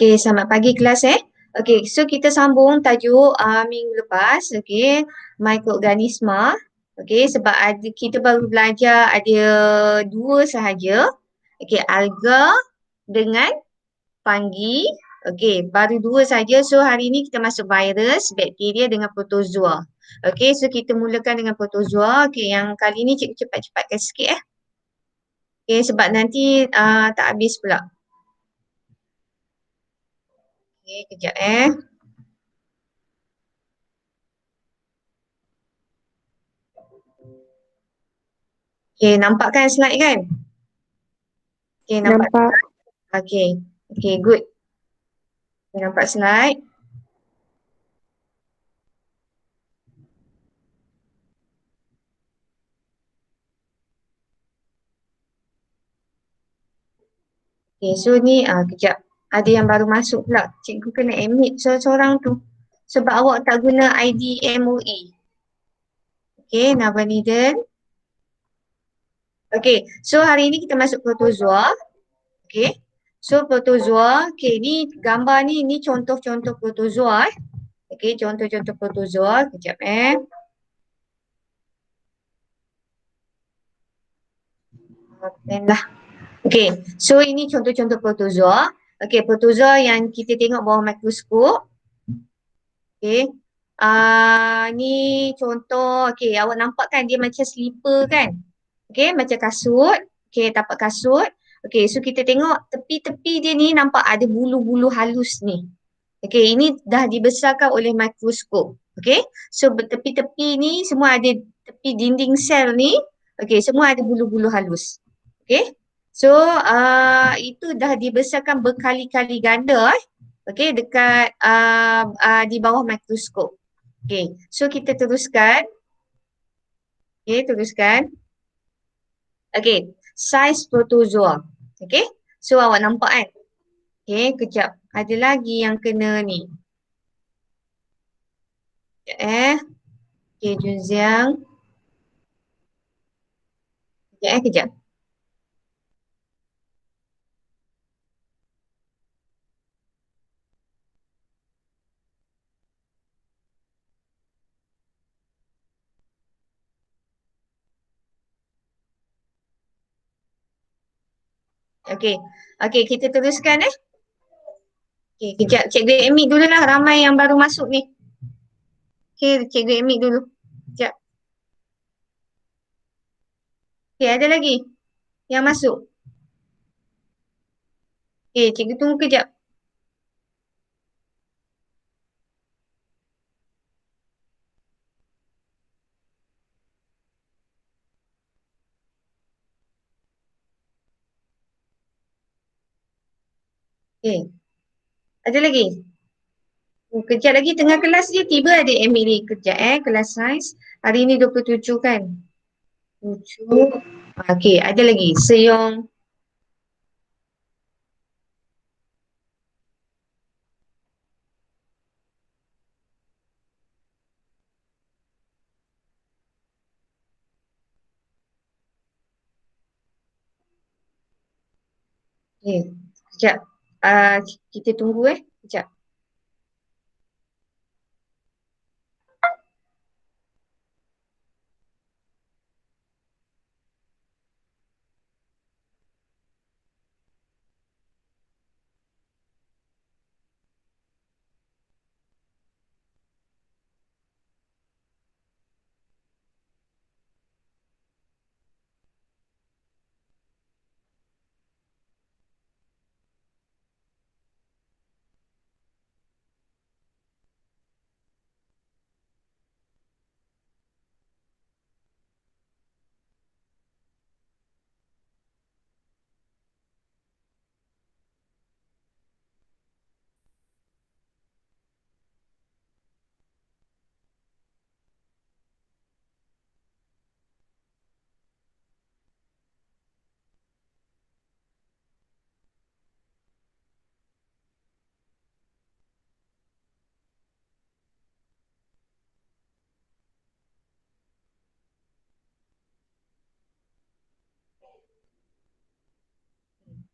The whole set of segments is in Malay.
Okey, selamat pagi kelas eh. Okey, so kita sambung tajuk minggu lepas, okey, mikroorganisma. Okey, sebab kita baru belajar ada dua sahaja. Okey, alga dengan fungi. Okey, baru dua saja. So hari ini kita masuk virus, bakteria dengan protozoa. Okey, so kita mulakan dengan protozoa. Okey, yang kali ini cikgu cepat-cepatkan sikit eh. Okey, sebab nanti tak habis pula. Okey, kejap eh. Okey, nampak kan slide kan? Okey, nampak. Nampak. Okey. Okey, good. Nampak slide. Okey, so ni kejap. Ada yang baru masuk pula. Cikgu kena admit seorang tu. Sebab awak tak guna ID MOE. Okey, Navaniden. Okey, so hari ni kita masuk protozoa. Okey. So protozoa, okey ni gambar ni contoh-contoh protozoa eh. Okey, contoh-contoh protozoa. Kejap eh. Pen lah. Okey, so ini contoh-contoh protozoa. Okey, protozoa yang kita tengok bawah mikroskop. Okey. Ni contoh, okey awak nampak kan dia macam slipper kan? Okey, macam kasut. Okey, tapak kasut. Okey, so kita tengok tepi-tepi dia ni nampak ada bulu-bulu halus ni. Okey, ini dah dibesarkan oleh mikroskop. Okey, so tepi-tepi ni semua ada tepi dinding sel ni. Okey, semua ada bulu-bulu halus. Okey, so itu dah dibesarkan berkali-kali ganda okey dekat di bawah mikroskop. Okey, so kita teruskan. Okey, teruskan. Okey, saiz protozoa. Okey, so awak nampak kan? Okey, kejap. Ada lagi yang kena ni. Kejap eh. Okey, Junziang. Kejap kejap. Okey. Okey, kita teruskan eh. Okey, kejap. Cikgu admit dulu lah ramai yang baru masuk ni. Okey, cikgu admit dulu. Kejap. Okey, ada lagi yang masuk. Okey, cikgu tunggu kejap. Okey. Ada lagi? Kejap lagi tengah kelas dia tiba ada Emily. Kejap kelas sains. Hari ni 27 kan? 7. Okey, ada lagi. Seyong. Okey, kejap. Kita tunggu kejap.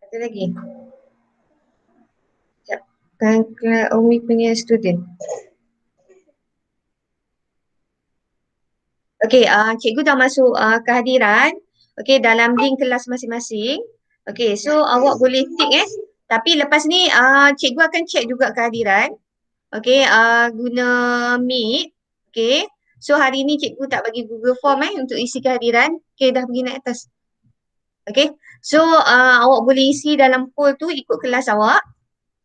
Ada lagi. Kejap. Kan Umi punya student. Okey, cikgu dah masuk kehadiran. Okey, dalam link kelas masing-masing. Okey, so awak boleh tick Tapi lepas ni cikgu akan check juga kehadiran. Okey, guna Meet. Okey. So hari ni cikgu tak bagi Google Form untuk isi kehadiran. Okey, dah pergi naik atas. Okey. So awak boleh isi dalam poll tu ikut kelas awak.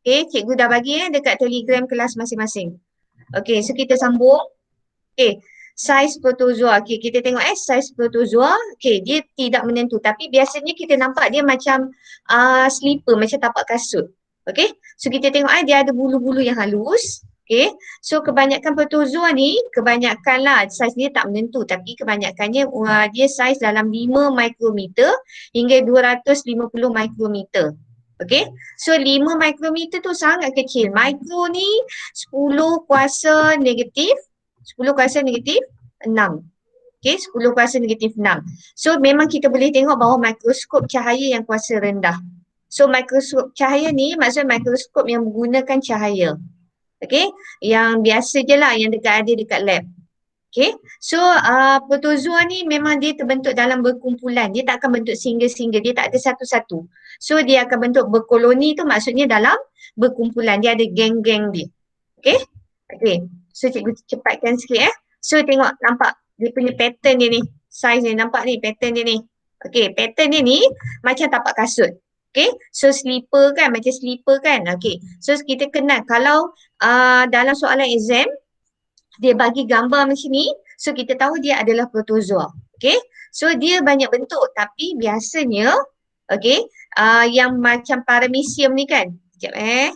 Okey, cikgu dah bagi dekat Telegram kelas masing-masing. Okey, so kita sambung. Okey, saiz protozoa. Okey, kita tengok saiz protozoa. Okey, dia tidak menentu tapi biasanya kita nampak dia macam slipper, macam tapak kasut. Okey, so kita tengok dia ada bulu-bulu yang halus. Okey, so kebanyakan protozoa ni, kebanyakanlah saiz dia tak menentu tapi kebanyakannya dia saiz dalam 5 mikrometer hingga 250 mikrometer. Okey, so 5 mikrometer tu sangat kecil. Mikro ni 10 kuasa negatif 10 kuasa negatif 6. Okey, 10 kuasa negatif 6. So memang kita boleh tengok bawah mikroskop cahaya yang kuasa rendah. So mikroskop cahaya ni maksudnya mikroskop yang menggunakan cahaya. Okey, yang biasa je lah yang ada dekat lab. Okey, so protozoa ni memang dia terbentuk dalam berkumpulan. Dia tak akan bentuk single-single, dia tak ada satu-satu. So dia akan bentuk berkoloni tu maksudnya dalam berkumpulan. Dia ada geng-geng dia. Okey, okey. So cikgu cepatkan sikit So tengok nampak dia punya pattern dia ni. Saiz ni nampak ni pattern dia ni. Okey, pattern dia ni macam tapak kasut. Okay, so slipper kan, macam slipper kan. Okay, so kita kenal kalau dalam soalan exam, dia bagi gambar macam ni, so kita tahu dia adalah protozoa. Okay, so dia banyak bentuk tapi biasanya, okay, yang macam paramecium ni kan. Sekejap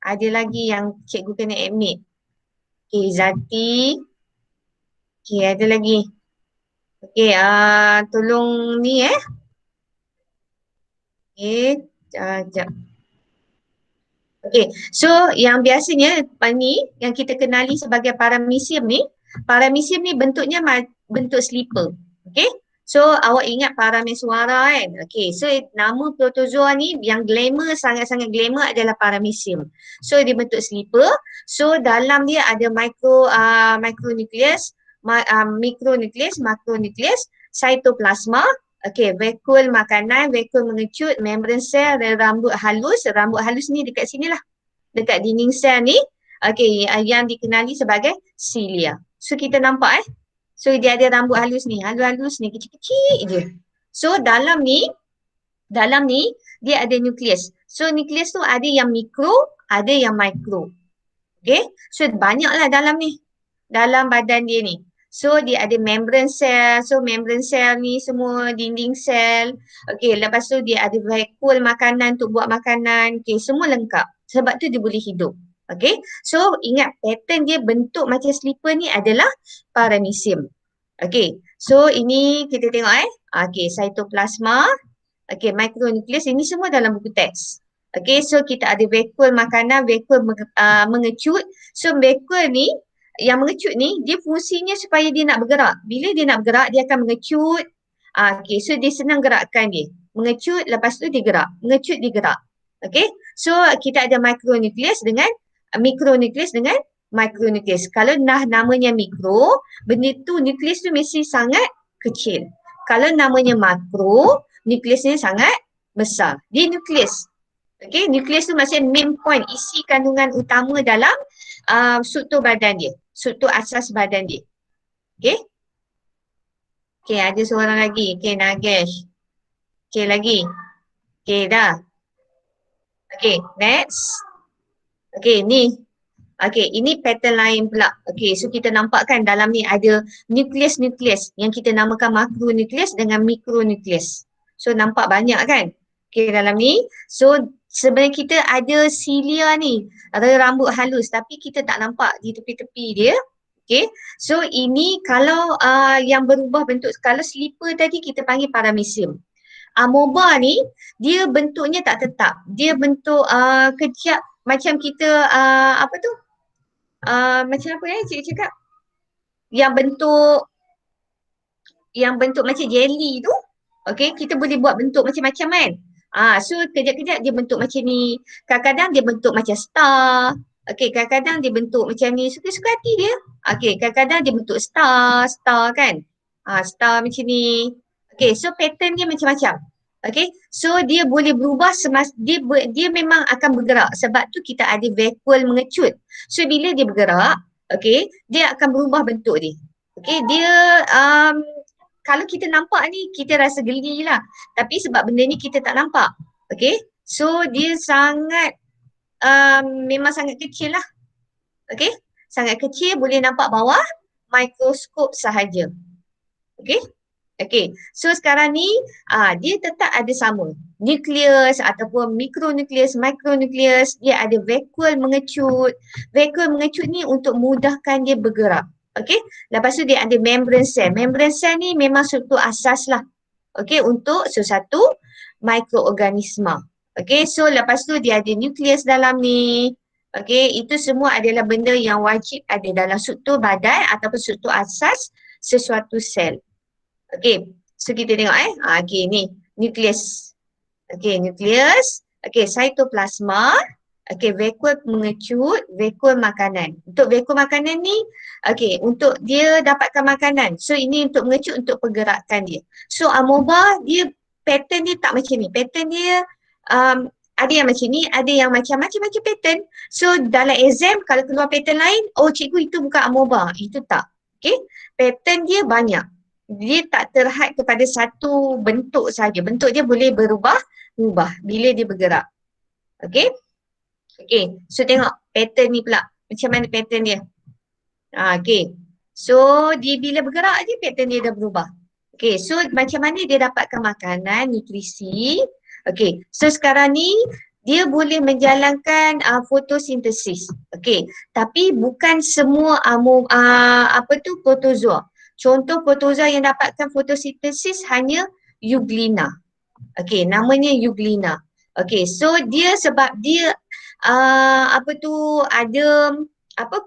ada lagi yang cikgu kena admit. Okay, Zati. Okay, ada lagi. Okay, tolong ni Okay, sekejap. Okay, so yang biasanya ni yang kita kenali sebagai paramecium ni bentuknya bentuk slipper. Okay, so awak ingat Parameswara kan? Okay, so nama protozoa ni yang glamour, sangat-sangat glamour adalah paramecium. So dia bentuk slipper, so dalam dia ada mikronukleus, mikronukleus, makronukleus, cytoplasma. Okey, vakuol makanan, vakuol mengecut, membran sel dan rambut halus. Rambut halus ni dekat sini lah. Dekat dinding sel ni. Okey, yang dikenali sebagai cilia. So kita nampak So dia ada rambut halus ni. Halus-halus ni, kecil-kecil je. So dalam ni dia ada nukleus. So nukleus tu ada yang mikro, ada yang mikro. Okey, so banyaklah dalam ni. Dalam badan dia ni. So dia ada membran sel. So membran sel ni semua dinding sel. Okey, lepas tu dia ada vakuol makanan untuk buat makanan. Okey, semua lengkap. Sebab tu dia boleh hidup. Okey, so ingat pattern dia bentuk macam slipper ni adalah paramecium. Okey, so ini kita tengok Okey, cytoplasma. Okey, mikronukleus ini semua dalam buku teks. Okey, so kita ada vakuol makanan, vakuol mengecut. So vakuol ni yang mengecut ni dia fungsinya supaya dia nak bergerak. Bila dia nak bergerak dia akan mengecut. Okey, so dia senang gerakkan dia. Mengecut lepas tu dia gerak. Mengecut dia gerak. Okey, so kita ada mikronukleus dengan mikronukleus dengan mikronukleus. Kalau namanya mikro, benda tu nukleus tu mesti sangat kecil. Kalau namanya makro, nukleusnya sangat besar. Dia nukleus. Okey, nukleus tu maksudnya main point, isi kandungan utama dalam struktur badan dia. Struktur asas badan dia. Okey. Okey, ada seorang lagi. Okey, Nagesh. Okey, lagi. Okey, dah. Okey, next. Okey, ni. Okey, ini pattern lain pula. Okey, so kita nampak kan dalam ni ada nukleus-nukleus yang kita namakan makronukleus dengan mikronukleus. So nampak banyak kan? Okey, dalam ni. So sebenarnya kita ada cilia ni, ada rambut halus tapi kita tak nampak di tepi-tepi dia. Okay, so ini kalau yang berubah bentuk, kalau slipper tadi kita panggil paramecium. Amoeba ni dia bentuknya tak tetap, dia bentuk kejap macam kita apa tu, macam apa cikgu cakap, yang bentuk macam jelly tu. Okay, kita boleh buat bentuk macam-macam kan. So kejap-kejap dia bentuk macam ni. Kadang-kadang dia bentuk macam star. Okey, kadang-kadang dia bentuk macam ni. Suka-suka hati dia. Okey, kadang-kadang dia bentuk star kan. Star macam ni. Okey, so pattern dia macam-macam. Okey, so dia boleh berubah dia memang akan bergerak sebab tu kita ada vacuole mengecut. So bila dia bergerak, okey, dia akan berubah bentuk dia. Okey, dia kalau kita nampak ni kita rasa geli lah. Tapi sebab benda ni kita tak nampak. Okay. So dia sangat memang sangat kecil lah. Okay. Sangat kecil, boleh nampak bawah mikroskop sahaja. Okay. Okay. So sekarang ni dia tetap ada sama. Nukleus ataupun mikronukleus, makronukleus, dia ada vakuole mengecut. Vakuole mengecut ni untuk mudahkan dia bergerak. Okay. Lepas tu dia ada membran sel. Membran sel ni memang struktur asas lah. Okay, untuk sesuatu mikroorganisma. Okay, so lepas tu dia ada nukleus dalam ni. Okay, itu semua adalah benda yang wajib ada dalam struktur badan ataupun struktur asas sesuatu sel. Okay, so kita tengok okay ni, nukleus. Okay, nukleus. Okay, cytoplasma. Okay, vakuole mengecut, vakuole makanan. Untuk vakuole makanan ni, okay, untuk dia dapatkan makanan. So ini untuk mengecut, untuk pergerakan dia. So amoeba, dia pattern dia tak macam ni. Pattern dia ada yang macam ni, ada yang macam-macam pattern. So dalam exam, kalau keluar pattern lain, oh cikgu itu bukan amoeba. Itu tak. Okay, pattern dia banyak. Dia tak terhad kepada satu bentuk saja. Bentuk dia boleh berubah bila dia bergerak. Okay. Okay, so tengok pattern ni pula. Macam mana pattern dia. Okay, so dia bila bergerak je pattern dia dah berubah. Okay, so macam mana dia dapatkan makanan, nutrisi. Okay, so sekarang ni dia boleh menjalankan fotosintesis. Okay, tapi bukan semua protozoa. Contoh protozoa yang dapatkan fotosintesis hanya Euglena. Okay, namanya Euglena. Okay, so dia sebab dia ada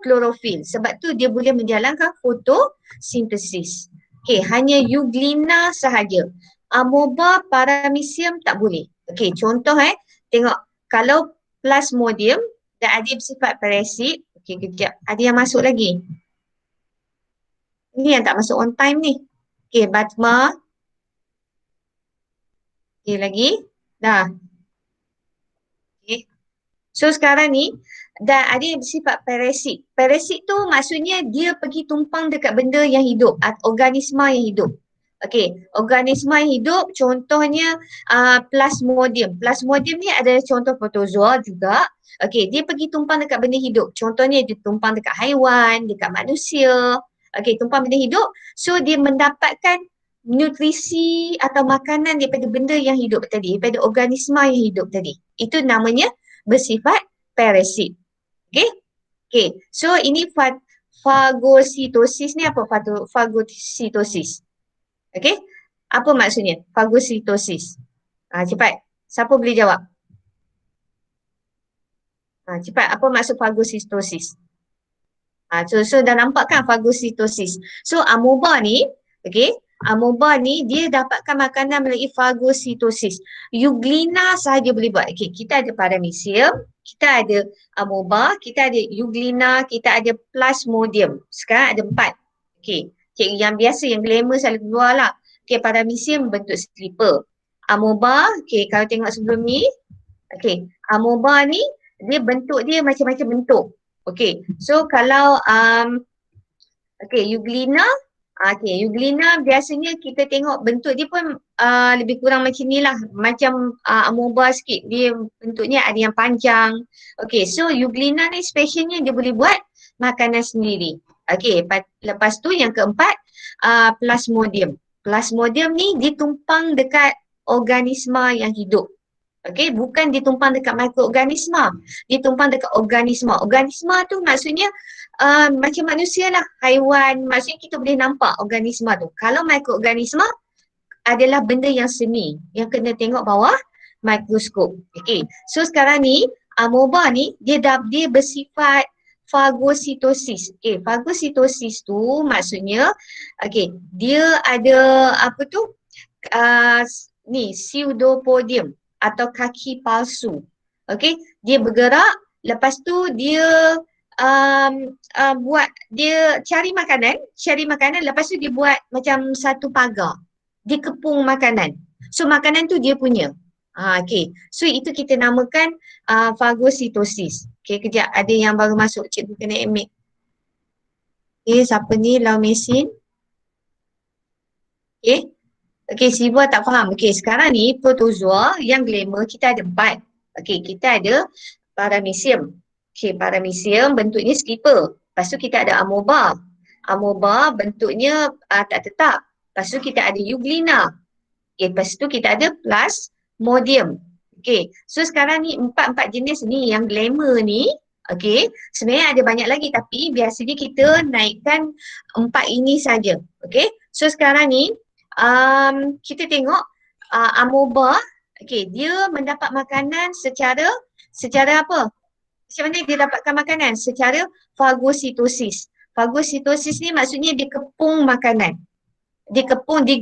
klorofil. Sebab tu dia boleh menjalankan fotosintesis. Okay, hanya Euglena sahaja. Amoeba, paramecium tak boleh. Okay, contoh tengok kalau Plasmodium dan ada bersifat parasit. Okay, kejap. Ada yang masuk lagi. Ini yang tak masuk on time ni. Okay, Batma. Okay, lagi. Dah. Okay. So sekarang ni dan ada yang bersifat parasit. Parasit tu maksudnya dia pergi tumpang dekat benda yang hidup, organisma yang hidup. Okey, organisma yang hidup contohnya Plasmodium. Plasmodium ni adalah contoh protozoa juga. Okey, dia pergi tumpang dekat benda hidup. Contohnya dia tumpang dekat haiwan, dekat manusia. Okey, tumpang benda hidup. So dia mendapatkan nutrisi atau makanan daripada benda yang hidup tadi, daripada organisma yang hidup tadi. Itu namanya bersifat parasit. Okay? Okay. So ini fagositosis ni apa? Fagositosis. Okay? Apa maksudnya? Fagositosis. Cepat. Siapa boleh jawab? Cepat. Apa maksud fagositosis? So dah nampak kan fagositosis. So amoeba ni, okay? Amoeba ni dia dapatkan makanan melalui fagositosis. Euglena sahaja boleh buat. Okay, kita ada paramecium, kita ada amoeba, kita ada Euglena, kita ada Plasmodium. Sekarang ada 4. Okay, yang biasa, yang glamour selalu keluar lah. Okay, paramecium bentuk slipper. Amoeba, okay, kalau tengok sebelum ni, okay, amoeba ni dia bentuk dia macam-macam bentuk. Okay, so kalau okay, Euglena. Okay, Euglena biasanya kita tengok bentuk dia pun lebih kurang macam ni lah. Macam amoeba sikit. Dia bentuknya ada yang panjang. Okay, so Euglena ni specialnya dia boleh buat makanan sendiri. Okay, lepas tu yang keempat, Plasmodium. Plasmodium ni ditumpang dekat organisma yang hidup. Okay, bukan ditumpang dekat mikroorganisma. Ditumpang dekat organisma. Organisma tu maksudnya macam manusia lah, haiwan, maksudnya kita boleh nampak organisma tu. Kalau mikroorganisma adalah benda yang seni, yang kena tengok bawah mikroskop. Okay, so sekarang ni amoeba ni dia bersifat fagositosis. Okay, fagositosis tu maksudnya okay, dia ada apa tu ni pseudopodium. atau kaki palsu. Okey, dia bergerak, lepas tu dia buat, dia cari makanan, lepas tu dia buat macam satu pagar. Dia kepung makanan. So makanan tu dia punya. Okey. So itu kita namakan fagositosis. Okey, kejap ada yang baru masuk, cikgu kena ambil. Okey, siapa ni? Lau Mesin. Okey. Okey, Siva tak faham. Okey, sekarang ni protozoa yang glamour kita ada 4. Okey, kita ada paramecium. Okey, paramecium bentuknya skipper. Lepas tu kita ada amoeba. Amoeba bentuknya tak tetap. Lepas tu kita ada euglena. Okey, lepas tu kita ada plasmodium. Okey, so sekarang ni 4 jenis ni yang glamour ni. Okey, sebenarnya ada banyak lagi tapi biasanya kita naikkan 4 ini saja. Okey, so sekarang ni kita tengok amoeba. Okey, dia mendapat makanan secara apa? Macam mana dia dapatkan makanan? Secara fagositosis. Fagositosis ni maksudnya dia kepung makanan. Dia kepung, dia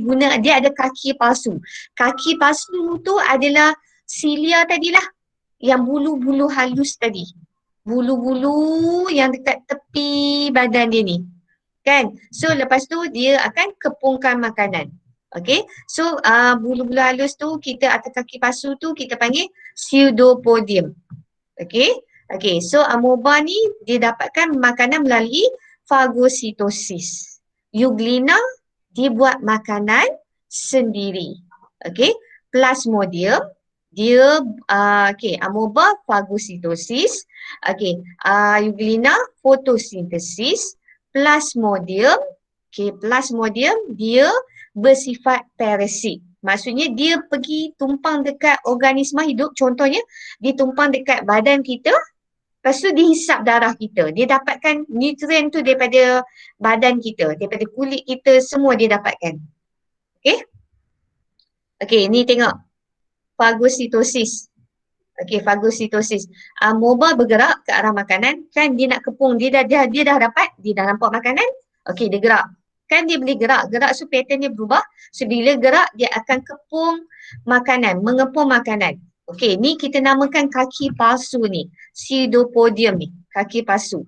ada kaki palsu. Kaki palsu tu adalah silia tadilah, yang bulu-bulu halus tadi. Bulu-bulu yang dekat tepi badan dia ni. Kan? So lepas tu dia akan kepungkan makanan. Okay, so bulu-bulu halus tu kita atau kaki palsu tu kita panggil pseudopodium. Okay, so amoeba ni dia dapatkan makanan melalui fagositosis. Euglena dia buat makanan sendiri. Okay, plasmodium dia amoeba fagositosis. Okay, euglena fotosintesis. Plasmodium, plasmodium dia bersifat parasit. Maksudnya dia pergi tumpang dekat organisma hidup, contohnya dia tumpang dekat badan kita, lepas tu dia hisap darah kita. Dia dapatkan nutrien tu daripada badan kita, daripada kulit kita, semua dia dapatkan. Okey, ni tengok fagositosis. Okey, fagositosis. Amoeba bergerak ke arah makanan, kan dia nak kepung, dia dah dapat, dia dah nampak makanan. Okey, dia gerak. Kan dia boleh gerak so pattern dia berubah. So bila gerak dia akan kepung makanan, mengepung makanan. Okey, ni kita namakan kaki palsu ni, pseudopodium ni, kaki palsu.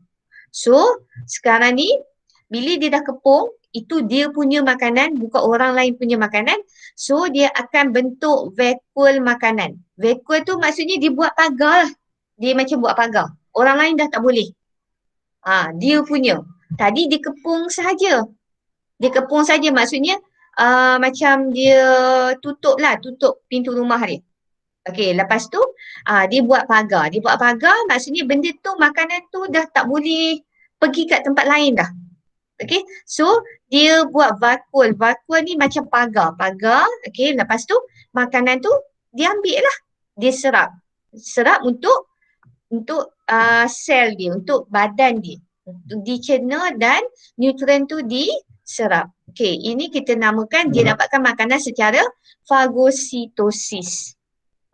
So sekarang ni bila dia dah kepung, itu dia punya makanan, bukan orang lain punya makanan. So dia akan bentuk vakuol makanan. Vakuol tu maksudnya dia buat pagar lah. Dia macam buat pagar. Orang lain dah tak boleh. Dia punya. Tadi dikepung sahaja. Dikepung saja maksudnya macam dia tutup pintu rumah dia. Okey, lepas tu dia buat pagar. Dia buat pagar maksudnya benda tu, makanan tu dah tak boleh pergi kat tempat lain dah. Okey, so dia buat vakuol. Vakuol ni macam pagar. Okey, lepas tu makanan tu dia ambil lah. Dia serap. Serap untuk sel dia, untuk badan dia. Untuk dicerna dan nutrien tu diserap. Okey, ini kita namakan dia dapatkan makanan secara fagositosis.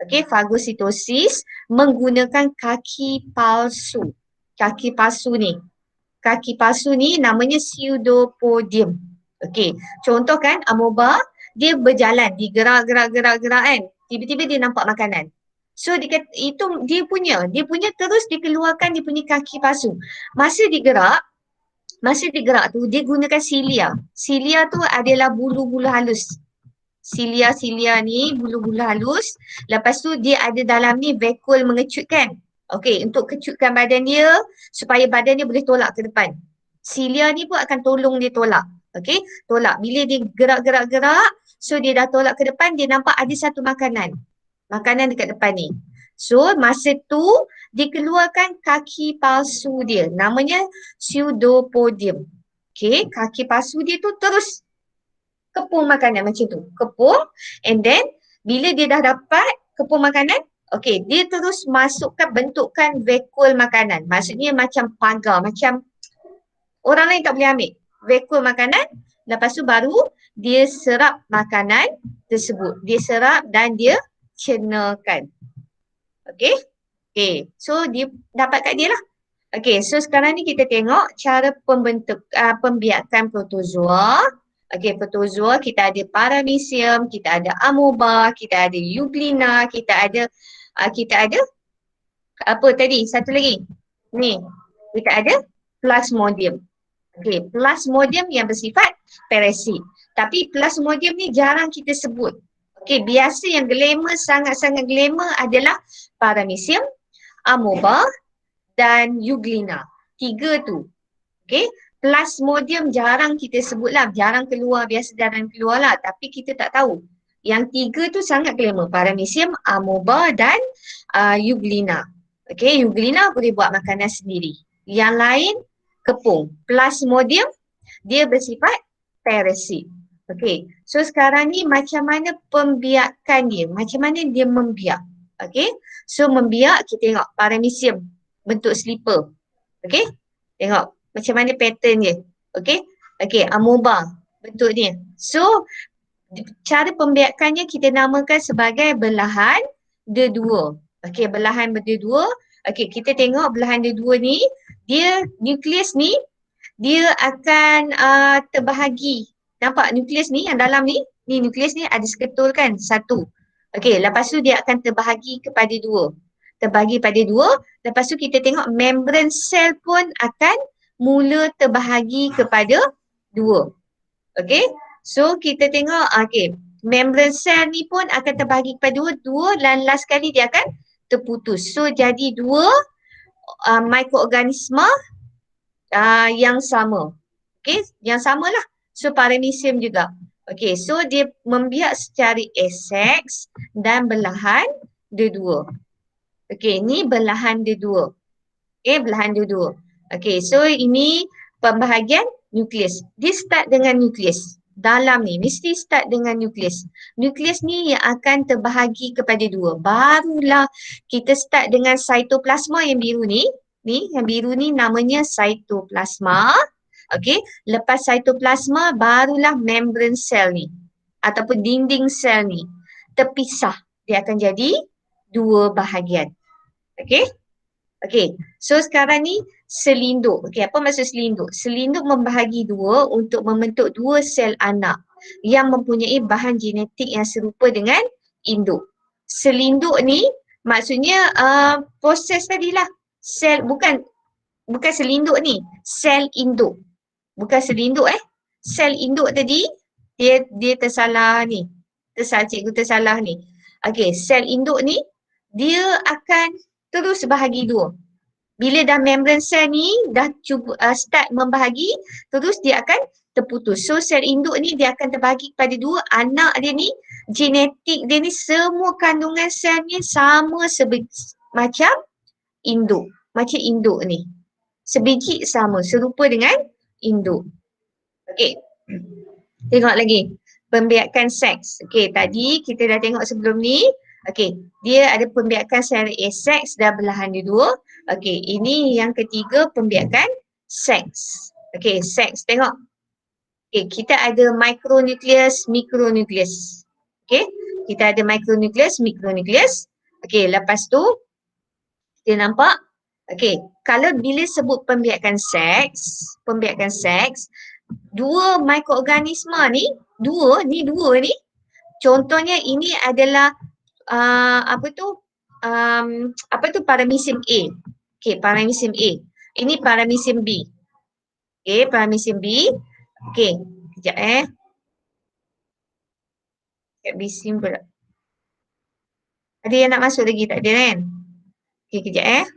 Okey, fagositosis menggunakan kaki palsu. Kaki palsu ni namanya pseudopodium. Okey, contoh kan amoeba, dia berjalan, digerak kan. Tiba-tiba dia nampak makanan. So dia punya terus dikeluarkan dia punya kaki palsu. Masa digerak tu dia gunakan silia. Silia tu adalah bulu-bulu halus. Silia ni bulu-bulu halus. Lepas tu dia ada dalam ni vakuol mengecutkan. Okey, untuk kecutkan badan dia supaya badan dia boleh tolak ke depan. Silia ni pun akan tolong dia tolak. Okey, tolak. Bila dia gerak, so dia dah tolak ke depan, dia nampak ada satu makanan dekat depan ni. So masa tu dikeluarkan kaki palsu dia, namanya pseudopodium. Okey, kaki palsu dia tu terus kepung makanan macam tu. Kepung, and then bila dia dah dapat kepung makanan, okey, dia terus bentukkan vakuol makanan. Maksudnya macam pagar, macam orang lain tak boleh ambil. Vakuol makanan, lepas tu baru dia serap makanan tersebut. Dia serap dan dia cernakan. Okey, so dia dapat kat dia lah. Okey, so sekarang ni kita tengok cara pembiakan protozoa Okey, protozoa kita ada paramecium, kita ada amoeba, kita ada euglena, kita ada apa tadi? Satu lagi. Ni, kita ada plasmodium. Okey, plasmodium yang bersifat parasit. Tapi plasmodium ni jarang kita sebut. Okey, biasa yang glamour, sangat-sangat glamour adalah paramecium, amoeba dan euglena. 3 tu. Okey, plasmodium jarang kita sebut lah, jarang keluar, biasa jarang keluar lah. Tapi kita tak tahu. Yang 3 tu sangat glamour, paramecium, amoeba dan euglena. Okey, euglena boleh buat makanan sendiri. Yang lain kepung. Plasmodium dia bersifat parasit. Okey, so sekarang ni macam mana pembiakan dia? Macam mana dia membiak? Okey, so membiak kita tengok paramecium bentuk slipper. Okey, tengok macam mana pattern dia. Okey, okey, amoeba bentuk dia. So cara pembiakannya kita namakan sebagai belahan dedua. Okey, belahan berdua. Okey, kita tengok belahan dedua ni, dia nukleus ni dia akan terbahagi. Nampak nukleus ni yang dalam ni? Ni nukleus ni ada seketul kan? Satu. Okey, lepas tu dia akan terbahagi kepada dua. Terbahagi pada dua. Lepas tu kita tengok membran sel pun akan mula terbahagi kepada dua. Okey. So kita tengok okey, membran sel ni pun akan terbahagi kepada dua dan last kali dia akan terputus. So jadi dua mikroorganisma yang sama. Okey, yang samalah. So paramecium juga. Okey, so dia membiak secara aseks dan belahan dedua. Okey, ni belahan dedua. Okey, belahan dedua. Okey, so ini pembahagian nukleus. Dia start dengan nukleus. Dalam ni mesti start dengan nukleus. Nukleus ni yang akan terbahagi kepada dua. Barulah kita start dengan cytoplasma yang biru ni. Ni yang biru ni namanya cytoplasma. Okey, lepas cytoplasma barulah membran sel ni ataupun dinding sel ni terpisah. Dia akan jadi dua bahagian. Okey? Okey, so sekarang ni selinduk. Okey, apa maksud selinduk? Selinduk membahagi dua untuk membentuk dua sel anak yang mempunyai bahan genetik yang serupa dengan induk. Selinduk ni maksudnya proses tadilah. Sel bukan selinduk ni, sel induk. Bukan selinduk Sel induk tadi dia tersalah ni. Cikgu tersalah ni. Okey, sel induk ni dia akan terus bahagi dua. Bila dah membran sel ni dah cuba start membahagi, terus dia akan terputus. So sel induk ni dia akan terbahagi kepada dua. Anak dia ni, genetik dia ni semua kandungan selnya sama macam induk. Macam induk ni. Sebiji sama, serupa dengan induk. Okey. Tengok lagi. Pembiakan seks. Okey, tadi kita dah tengok sebelum ni. Okey, dia ada pembiakan secara aseks dan belahan dedua. Okey, ini yang ketiga pembiakan seks. Okey, seks. Tengok. Okey, kita ada mikronukleus, mikronukleus. Okey, kita ada mikronukleus, mikronukleus. Okey, lepas tu kita nampak. Okey, kalau bila sebut pembiakan seks, dua mikroorganisma ni, dua ni, contohnya ini adalah paramecium A. Okey, paramecium A. Ini paramecium B. Okey, paramecium B. Okey, kejap Kejap bising pula. Ada yang nak masuk lagi? Tak ada kan? Okey, kejap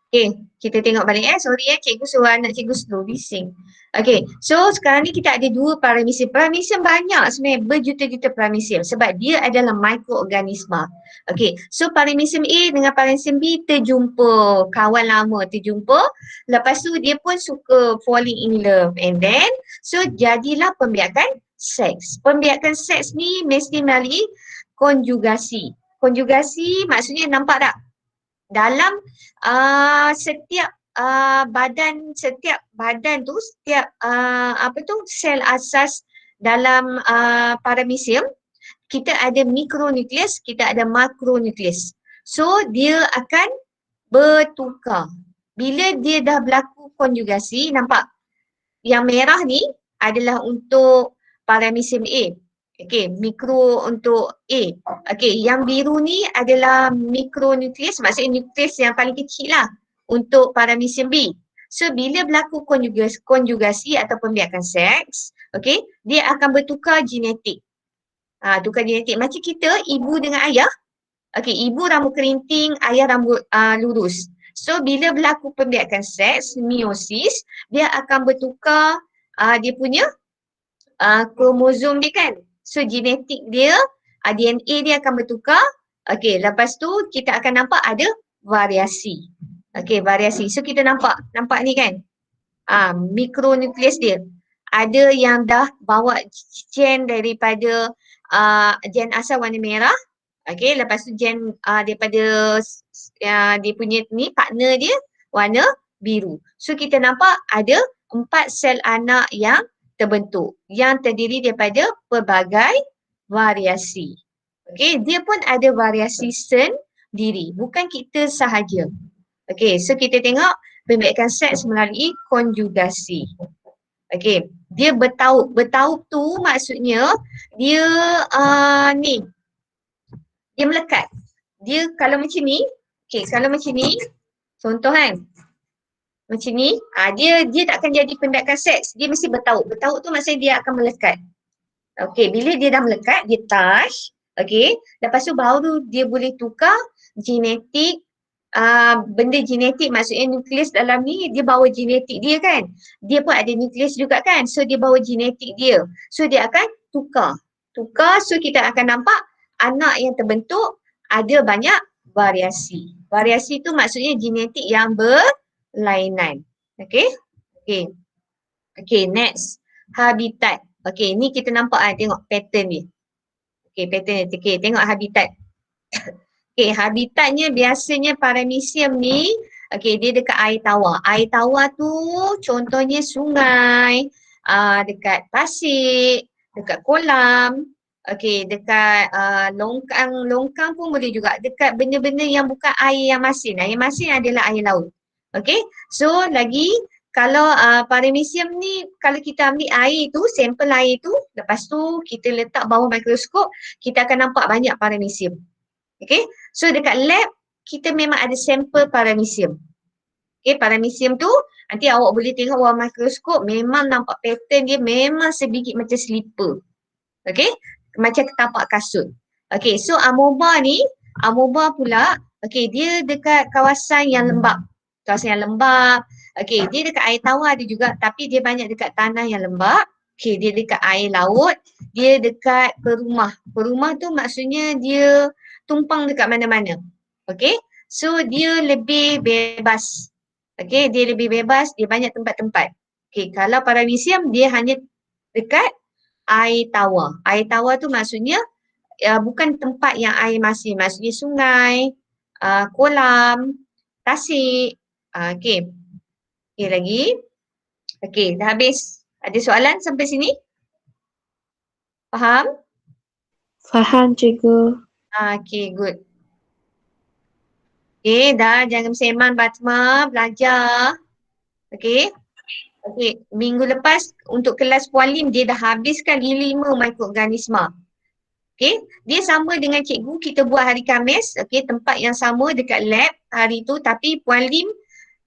Okay, kita tengok balik sorry cikgu suruh anak cikgu slow, bising. Okay, so sekarang ni kita ada dua paramecium. Paramecium banyak sebenarnya, berjuta-juta paramecium sebab dia adalah mikroorganisma. Okay, so paramecium A dengan paramecium B terjumpa, kawan lama terjumpa. Lepas tu dia pun suka falling in love and then so jadilah pembiakan seks. Pembiakan seks ni mesti melalui konjugasi. Konjugasi maksudnya nampak tak? Dalam setiap badan tu, setiap sel asas dalam paramecium, kita ada mikronukleus, kita ada makronukleus. So dia akan bertukar. Bila dia dah berlaku konjugasi, nampak? Yang merah ni adalah untuk paramecium A. Okey, mikro untuk A. Okey, yang biru ni adalah mikronukleus, maksudnya nukleus yang paling kecil lah untuk paramecium B. So, bila berlaku konjugasi atau pembiakan seks, okey, dia akan bertukar genetik. Tukar genetik. Macam kita, ibu dengan ayah. Okey, ibu rambut kerinting, ayah rambut lurus. So, bila berlaku pembiakan seks, meiosis, dia akan bertukar dia punya kromosom dia kan. So, genetik dia, DNA dia akan bertukar. Okey, lepas tu kita akan nampak ada variasi. Okey, variasi. So, kita nampak ni kan. Mikronukleus dia. Ada yang dah bawa gen daripada gen asal warna merah. Okey, lepas tu gen daripada dia punya ni partner dia warna biru. So kita nampak ada 4 sel anak yang terbentuk yang terdiri daripada pelbagai variasi. Okey, dia pun ada variasi sendiri, bukan kita sahaja. Okey, so kita tengok pembiakan seks melalui konjugasi. Okey, dia bertaup. Bertaup tu maksudnya dia dia melekat. Dia kalau macam ni, kalau macam ni, contoh kan, macam ni, dia tak akan jadi pembiakan seks, dia mesti bertaup. Bertaup tu maksudnya dia akan melekat. Okey, bila dia dah melekat, dia touch, okey, lepas tu baru dia boleh tukar genetik, benda genetik maksudnya nukleus dalam ni, dia bawa genetik dia kan. Dia pun ada nukleus juga kan, so dia bawa genetik dia. So dia akan tukar, so kita akan nampak anak yang terbentuk ada banyak variasi. Variasi tu maksudnya genetik yang berlainan. Okey? Okey, next. Habitat. Okey, ni kita nampak tengok pattern ni. Okey, pattern ni. Okey, tengok habitat. Okey, habitatnya biasanya paramecium ni, okey, dia dekat air tawar. Air tawar tu contohnya sungai, dekat pasir, dekat kolam, okey, dekat longkang pun boleh juga. Dekat benda-benda yang bukan air yang masin. Air masin adalah air laut. Okey, so lagi kalau paramecium ni, kalau kita ambil air tu, sampel air tu, lepas tu kita letak bawah mikroskop, kita akan nampak banyak paramecium. Okay, so dekat lab, kita memang ada sampel paramecium. Okay, paramecium tu, nanti awak boleh tengok bawah mikroskop, memang nampak pattern dia memang sebiji macam slipper. Okay, macam tapak kasut. Okay, so amoeba ni, amoeba pula, okay, dia dekat kawasan yang lembap. Kawasan yang lembap. Okay, dia dekat air tawar ada juga, tapi dia banyak dekat tanah yang lembap. Okay, dia dekat air laut, dia dekat perumah. Perumah tu maksudnya dia tumpang dekat mana-mana. Okay, so dia lebih bebas. Okay, dia lebih bebas, dia banyak tempat-tempat. Okay, kalau paramecium dia hanya dekat air tawar. Air tawar tu maksudnya bukan tempat yang air masin, maksudnya sungai, kolam, tasik. Okay. Okay lagi. Okay, dah habis. Ada soalan sampai sini? Faham? Faham, cikgu. Okay, good. Okay, dah jangan berseman Batma, belajar. Okay. Okay, minggu lepas untuk kelas Puan Lim dia dah habiskan 5 mikroorganisma. Okay, dia sama dengan cikgu, kita buat hari Khamis, okay, tempat yang sama dekat lab hari tu, tapi Puan Lim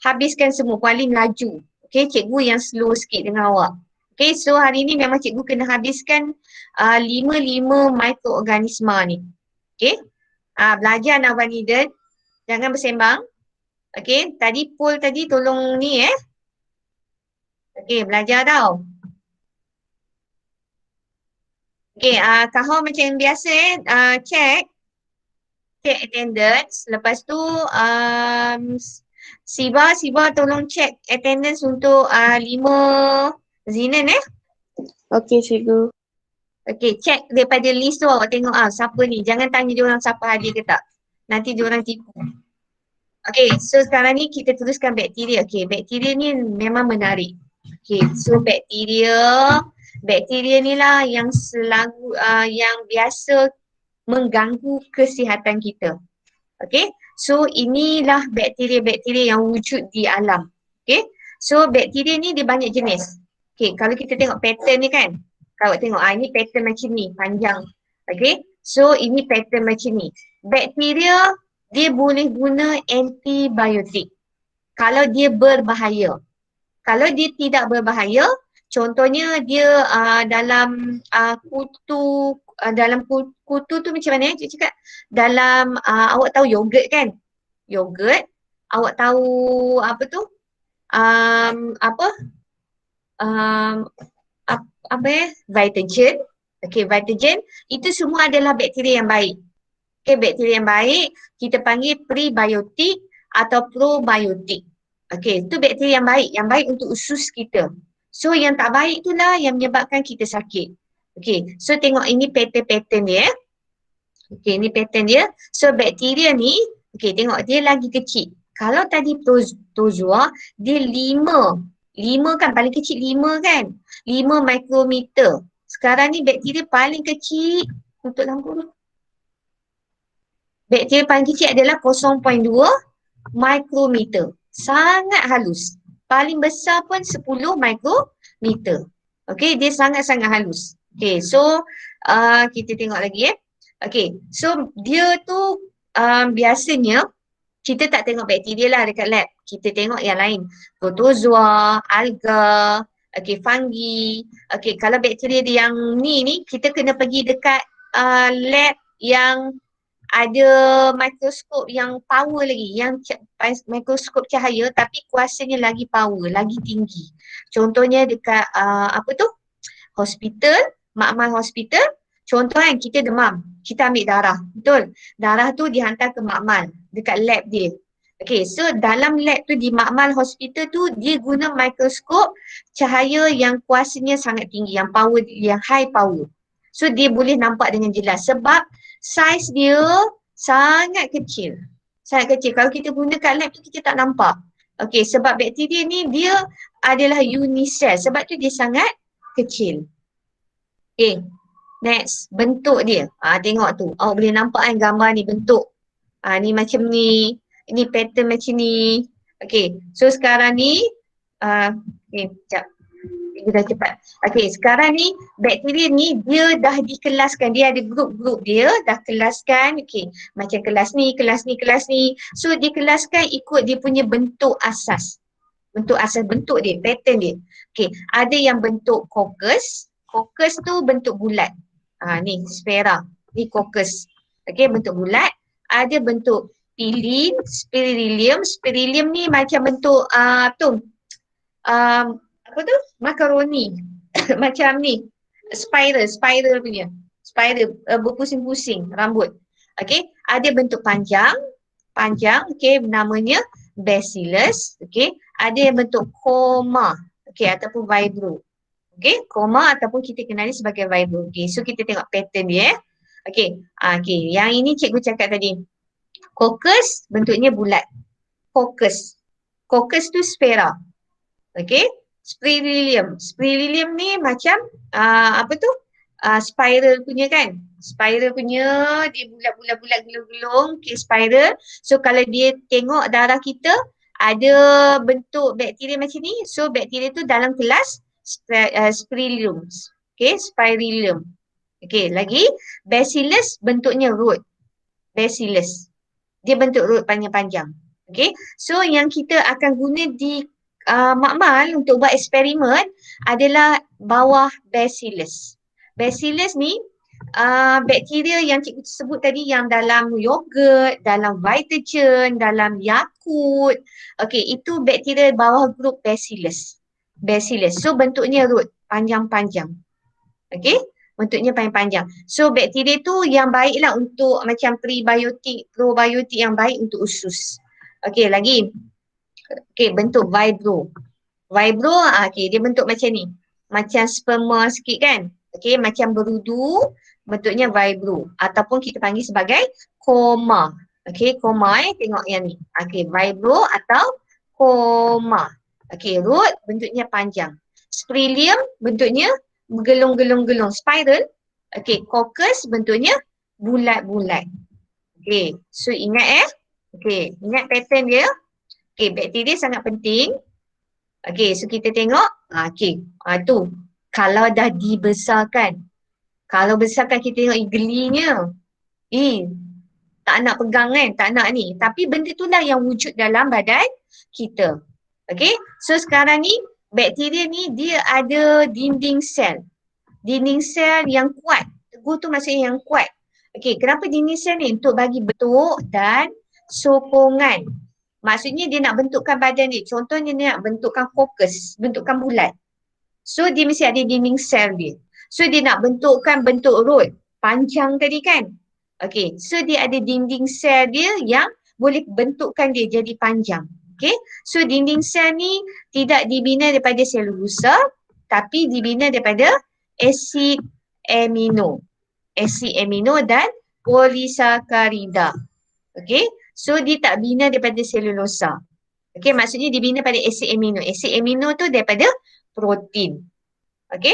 habiskan semua, Puan Lim laju. Okay, cikgu yang slow sikit dengan awak. Okay, so hari ni memang cikgu kena habiskan 5 mikroorganisma ni. Okay, belajar Navaniden, jangan bersembang. Okay, tadi poll tadi tolong ni okay, belajar tau. Okay, Kahau macam biasa check attendance. Lepas tu Siba tolong check attendance untuk 5 Zinan Okey, cikgu. Okay, check daripada list tu awak tengok siapa ni. Jangan tanya dia orang siapa hadir ke tak. Nanti dia orang tipu. Okay, so sekarang ni kita teruskan bakteria. Okay, bakteria ni memang menarik. Okay, so bakteria ni lah yang yang biasa mengganggu kesihatan kita. Okay, So inilah bakteria-bakteria yang wujud di alam. Okay. So bakteria ni dia banyak jenis. Okay, kalau kita tengok pattern ni kan. Kalau tengok ini pattern macam ni, panjang. Okay. So ini pattern macam ni. Bakteria dia boleh guna antibiotik kalau dia berbahaya. Kalau dia tidak berbahaya, contohnya dia dalam kutu tu macam mana cik cakap? Dalam awak tahu yogurt kan? Yogurt, awak tahu apa tu? Apa? Apa ya? Vitagen. Okey, Vitagen itu semua adalah bakteria yang baik. Okey, bakteria yang baik kita panggil prebiotik atau probiotik. Okey, itu bakteria yang baik untuk usus kita. So yang tak baik itulah yang menyebabkan kita sakit. Okey, so tengok ini pattern dia. Okey, ini pattern dia. So bakteria ni, okey tengok dia lagi kecil. Kalau tadi protozoa dia 5 kan paling kecil 5 kan. 5 mikrometer. Sekarang ni bakteria paling kecil untuk lampu tu. Bakteria paling kecil adalah 0.2 mikrometer. Sangat halus. Paling besar pun 10 mikrometer. Okey, dia sangat-sangat halus. Okey, so kita tengok lagi Okey, so dia tu biasanya kita tak tengok bakteria lah dekat lab. Kita tengok yang lain. Protozoa, alga, okey, fungi. Okey, kalau bakteria yang ni kita kena pergi dekat lab yang ada mikroskop yang power lagi, yang mikroskop cahaya tapi kuasanya lagi power, lagi tinggi. Contohnya dekat apa tu? Hospital, makmal hospital. Contoh kan kita demam, kita ambil darah, betul? Darah tu dihantar ke makmal dekat lab dia. Okay, so dalam lab tu di makmal hospital tu dia guna mikroskop cahaya yang kuasanya sangat tinggi, yang power, yang high power. So dia boleh nampak dengan jelas sebab saiz dia sangat kecil. Sangat kecil. Kalau kita guna kat lab tu kita tak nampak. Okey, sebab bakteria ni dia adalah unisel. Sebab tu dia sangat kecil. Okey. Next, bentuk dia. Tengok tu. Awak boleh nampak kan gambar ni bentuk. Ni macam ni. Ini pattern macam ni. Okey. So sekarang ni sekejap. Dah cepat. Okey, sekarang ni bakteria ni dia dah dikelaskan. Dia ada grup-grup dia dah kelaskan. Okey, macam kelas ni, kelas ni, kelas ni. So dikelaskan ikut dia punya bentuk asas. Bentuk asas, bentuk dia, pattern dia. Okey, ada yang bentuk coccus. Coccus tu bentuk bulat. Ni sfera. Ni coccus. Okey, bentuk bulat. Ada bentuk pilin, spirilium. Spirilium ni macam bentuk apa tu? Makaroni. Macam ni. Spiral punya. Spiral berpusing-pusing rambut. Okey, ada bentuk panjang, okey, namanya bacillus, okey. Ada yang bentuk koma, okey, ataupun vibro. Okey, koma ataupun kita kenali sebagai vibro. Okey, so kita tengok pattern dia Okey, okey, yang ini cikgu cakap tadi. Coccus bentuknya bulat. Coccus. Coccus tu sfera. Okey. Spirilium ni macam apa tu? Spiral punya kan? Spiral punya dia bulat-bulat gelung-gelung, okay, spiral. So kalau dia tengok darah kita ada bentuk bakteria macam ni. So bakteria tu dalam kelas spirilium. Okay, spirilium. Okay, lagi bacillus bentuknya root. Bacillus. Dia bentuk root panjang-panjang. Okay, so yang kita akan guna di makmal untuk buat eksperimen adalah bawah bacillus. Bacillus ni bakteria yang cikgu sebut tadi yang dalam yogurt, dalam Vitagen, dalam Yakult. Okey, itu bakteria bawah grup bacillus. Bacillus. So bentuknya root, panjang-panjang. Okey, bentuknya panjang-panjang. So bakteria tu yang baiklah untuk macam prebiotik, probiotik yang baik untuk usus. Okey, lagi. Okey, bentuk vibro. Vibro, okey, dia bentuk macam ni. Macam sperma sikit kan? Okey, macam berudu, bentuknya vibro. Ataupun kita panggil sebagai koma. Okey, koma tengok yang ni. Okey, vibro atau koma. Okey, root bentuknya panjang. Spirilium bentuknya bergelung-gelung-gelung, spiral. Okey, coccus bentuknya bulat-bulat. Okey, so ingat Okey, ingat pattern dia. Okey, bakteria sangat penting. Okey, so kita tengok. Okey, tu. Kalau dah dibesarkan. Kalau besarkan kita tengok gelinya. Tak nak pegang kan, tak nak ni. Tapi benda tu lah yang wujud dalam badan kita. Okay, so sekarang ni bakteria ni dia ada dinding sel. Dinding sel yang kuat. Teguh tu maksudnya yang kuat. Okay, kenapa dinding sel ni? Untuk bagi bentuk dan sokongan. Maksudnya dia nak bentukkan badan dia. Contohnya dia nak bentukkan fokus, bentukkan bulat. So dia mesti ada dinding sel dia. So dia nak bentukkan bentuk root. Panjang tadi kan? Okay, so dia ada dinding sel dia yang boleh bentukkan dia jadi panjang. Okay, so dinding sel ni tidak dibina daripada selulosa tapi dibina daripada asid amino. Asid amino dan polisakarida. Okay, so dia tak bina daripada selulosa. Okay, maksudnya dibina pada asid amino. Asid amino tu daripada protein. Okay,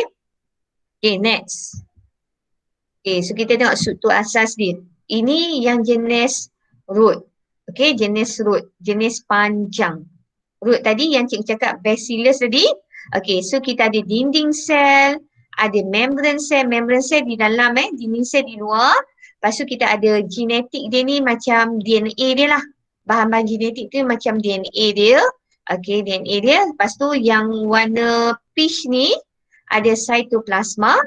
okay next. Okay, so kita tengok struktur asas dia. Ini yang jenis root. Okay, jenis root. Jenis panjang. Root tadi yang cikgu cakap bacillus tadi. Okay, so kita ada dinding sel, ada membrane sel. Membrane sel di dalam dinding sel di luar. Lepas tu kita ada genetik dia ni macam DNA dia lah. Bahan-bahan genetik tu macam DNA dia. Okay, DNA dia. Lepas tu yang warna peach ni ada cytoplasma.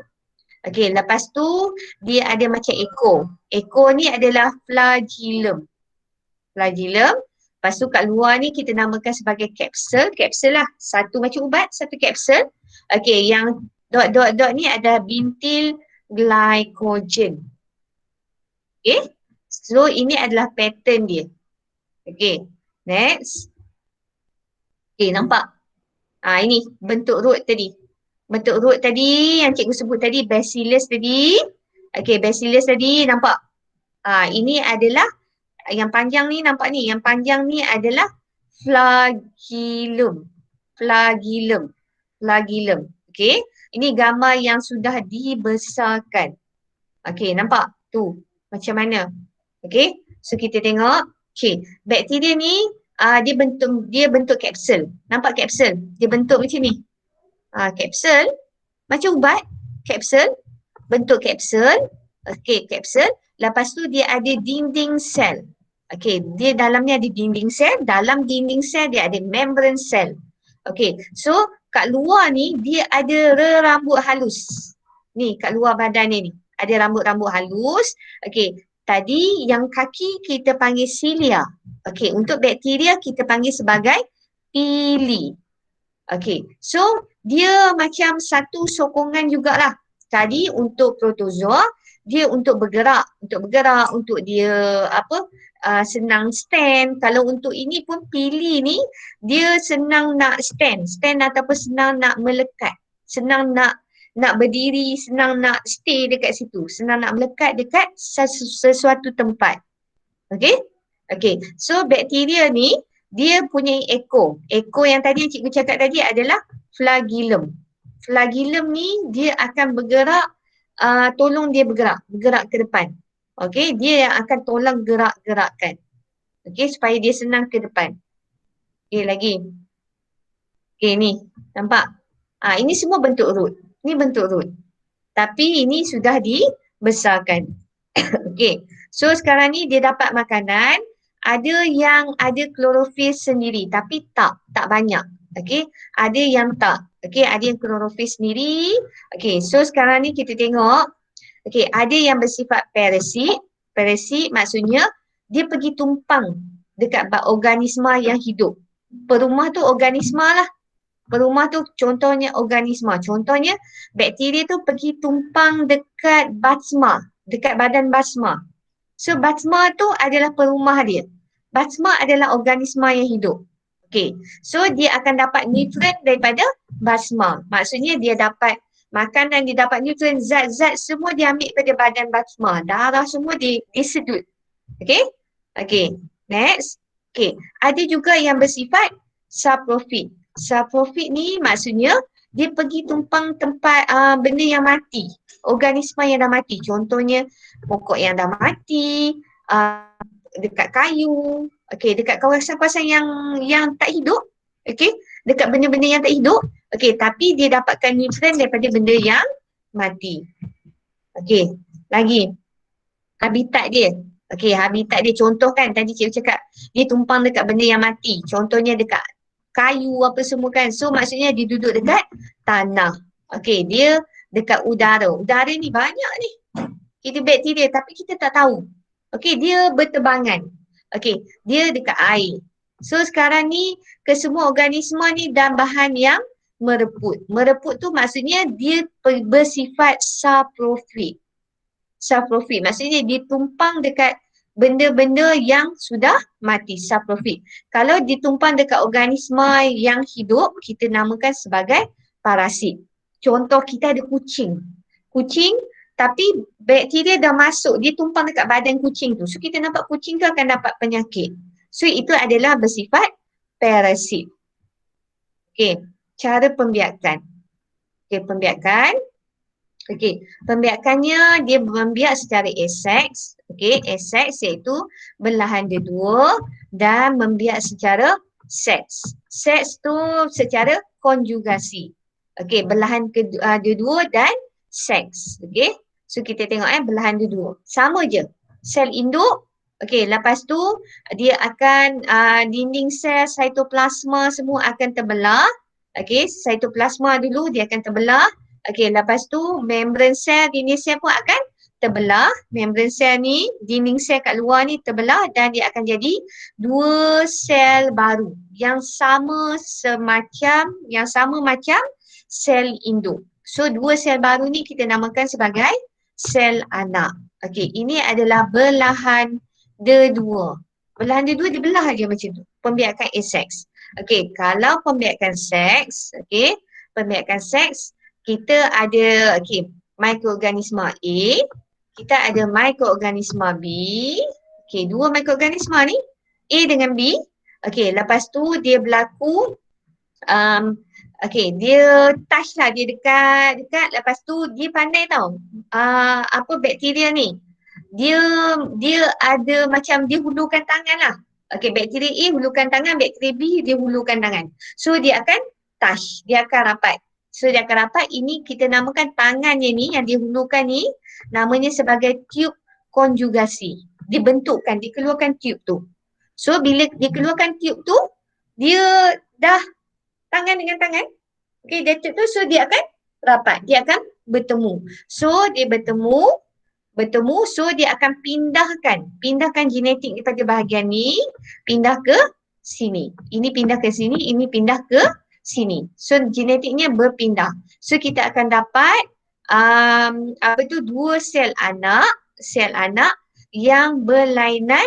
Okey, lepas tu dia ada macam ekor. Ekor ni adalah flagellum. Flagellum. Lepas tu kat luar ni kita namakan sebagai kapsul. Kapsul lah. Satu macam ubat, satu kapsul. Okey, yang dot-dot-dot ni ada bintil glycogen. Okey. So ini adalah pattern dia. Okey. Next. Okey, nampak? Ini bentuk root tadi. Bentuk root tadi yang cikgu sebut tadi, bacillus tadi. Okey, bacillus tadi nampak? Ini adalah yang panjang ni nampak ni. Yang panjang ni adalah flagellum. Flagellum. Flagellum. Okey, ini gambar yang sudah dibesarkan. Okey, nampak? Tu, macam mana? Okey, so kita tengok. Okey, bakteria ni dia bentuk kapsul. Nampak kapsul? Dia bentuk macam ni. Kapsul macam ubat, kapsul, bentuk kapsul. Okey, kapsul. Lepas tu dia ada dinding sel. Okey, dia dalamnya ada dinding sel, dalam dinding sel dia ada membrane sel. Okey, so kat luar ni dia ada rambut halus. Ni kat luar badan ni ada rambut-rambut halus. Okey, tadi yang kaki kita panggil cilia. Okey, untuk bakteria kita panggil sebagai pili. Okey, so dia macam satu sokongan jugalah. Tadi untuk protozoa, dia untuk bergerak, untuk dia senang stand. Kalau untuk ini pun pili ni, dia senang nak stand ataupun senang nak melekat. Senang nak berdiri, senang nak stay dekat situ. Senang nak melekat dekat sesuatu tempat. Okey? Okey, so bakteria ni, dia punya ekor. Ekor yang tadi yang cikgu cakap tadi adalah flagellum. Flagellum ni dia akan bergerak, tolong dia bergerak ke depan. Okey, dia yang akan tolong gerak-gerakkan. Okey, supaya dia senang ke depan. Okey, lagi. Okey, ni. Nampak? Ini semua bentuk root. Ni bentuk root. Tapi ini sudah dibesarkan. Okey, so sekarang ni dia dapat makanan. Ada yang ada klorofil sendiri tapi tak banyak. Okey, ada yang tak. Okey, ada yang klorofil sendiri. Okey, so sekarang ni kita tengok. Okey, ada yang bersifat parasit. Parasit maksudnya dia pergi tumpang dekat organisma yang hidup. Perumah tu organisma lah. Perumah tu contohnya organisma. Contohnya bakteria tu pergi tumpang dekat basma, dekat badan basma. So basma tu adalah perumah dia. Basma adalah organisma yang hidup. Okay, so dia akan dapat nutrien daripada basma. Maksudnya dia dapat makanan, dia dapat nutrien, zat-zat semua dia ambil pada badan basma. Darah semua disedut. Okay, okay, next. Okay, ada juga yang bersifat saprofit. Saprofit ni maksudnya dia pergi tumpang tempat benda yang mati. Organisma yang dah mati. Contohnya pokok yang dah mati, dekat kayu, Okey, dekat kawasan-kawasan yang tak hidup, okey, dekat benda-benda yang tak hidup, okey, tapi dia dapatkan nutrien daripada benda yang mati. Okey, lagi habitat dia. Okey, habitat dia contoh kan tadi cikgu cakap dia tumpang dekat benda yang mati. Contohnya dekat kayu apa semua kan. So maksudnya dia duduk dekat tanah. Okey, dia dekat udara. Udara ni banyak ni. Kita bakteria tapi kita tak tahu. Okey, dia berterbangan. Okey, dia dekat air. So sekarang ni kesemua organisma ni dan bahan yang mereput. Mereput tu maksudnya dia bersifat saprofit. Saprofit maksudnya dia tumpang dekat benda-benda yang sudah mati, saprofit. Kalau ditumpang dekat organisma yang hidup, kita namakan sebagai parasit. Contoh kita ada kucing. Kucing tapi bakteria dah masuk, dia tumpang dekat badan kucing tu. So kita nampak kucing tu akan dapat penyakit. So itu adalah bersifat parasit. Okey, cara pembiakan. Okey, pembiakan. Okey, pembiakannya dia membiak secara aseks. Okey, aseks iaitu belahan dua dan membiak secara seks. Seks tu secara konjugasi. Okey, belahan kedua dan seks. Okey. So kita tengok belahan dua. Sama je. Sel induk. Okey, lepas tu dia akan dinding sel, cytoplasma semua akan terbelah. Okey, cytoplasma dulu dia akan terbelah. Okey, lepas tu membran sel, dinding sel pun akan terbelah. Membran sel ni, dinding sel kat luar ni terbelah dan dia akan jadi dua sel baru yang sama macam sel induk. So dua sel baru ni kita namakan sebagai sel anak. Okey, ini adalah belahan dua. Belahan dua dibelah aja macam tu. Pembiakan aseks. Okey, kalau pembiakan seks, okey, pembiakan seks kita ada mikroorganisma A, kita ada mikroorganisma B. Okey, dua mikroorganisma ni A dengan B. Okey, lepas tu dia berlaku dia touch lah, dia dekat, lepas tu dia pandai tau. Apa bakteria ni? Dia ada macam dia hulurkan tangan lah. Okey, bakteria A hulurkan tangan, bakteria B dia hulurkan tangan. So dia akan touch, dia akan rapat. So dia akan rapat, ini kita namakan tangannya ni yang dia hulurkan ni namanya sebagai tube konjugasi. Dibentukkan, dikeluarkan tube tu. So bila dikeluarkan tube tu, dia dah tangan dengan tangan. Okey, dia tu so dia akan rapat, dia akan bertemu. So dia bertemu so dia akan pindahkan genetik daripada bahagian ni pindah ke sini. Ini pindah ke sini, ini pindah ke sini. So genetiknya berpindah. So kita akan dapat dua sel anak yang berlainan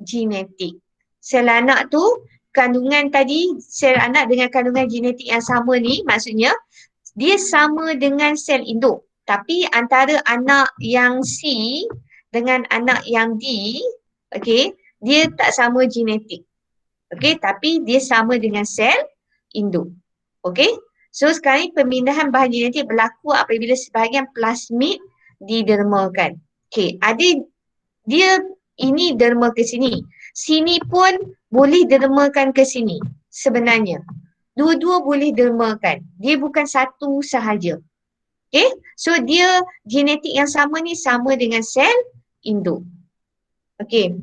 genetik. Sel anak tu kandungan tadi, sel anak dengan kandungan genetik yang sama ni maksudnya dia sama dengan sel induk. Tapi antara anak yang C dengan anak yang D, okey, dia tak sama genetik. Okey, tapi dia sama dengan sel induk. Okey. So sekarang ni pemindahan bahan genetik berlaku apabila sebahagian plasmid didermakan. Okey, ada dia ini derma ke sini. Sini pun boleh dermakan ke sini sebenarnya. Dua-dua boleh dermakan. Dia bukan satu sahaja. Okay. So dia genetik yang sama ni sama dengan sel induk. Okay.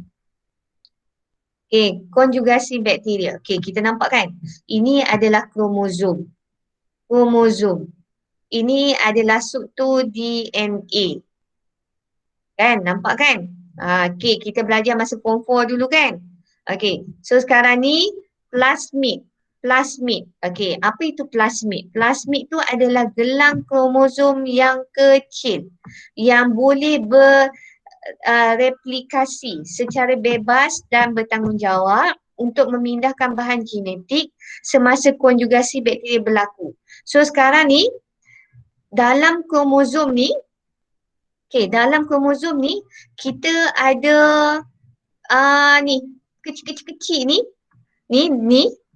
Okay. Konjugasi bakteria. Okay. Kita nampak kan? Ini adalah kromosom. Kromosom. Ini adalah struktur DNA. Kan? Nampak kan? Okay, kita belajar masa form 4 dulu kan? Okay, so sekarang ni plasmid. Plasmid. Okay, apa itu plasmid? Plasmid tu adalah gelang kromosom yang kecil yang boleh bereplikasi secara bebas dan bertanggungjawab untuk memindahkan bahan genetik semasa konjugasi bakteria berlaku. So sekarang ni dalam kromosom ni, dalam kromosom ni kita ada ni kecil-kecil ni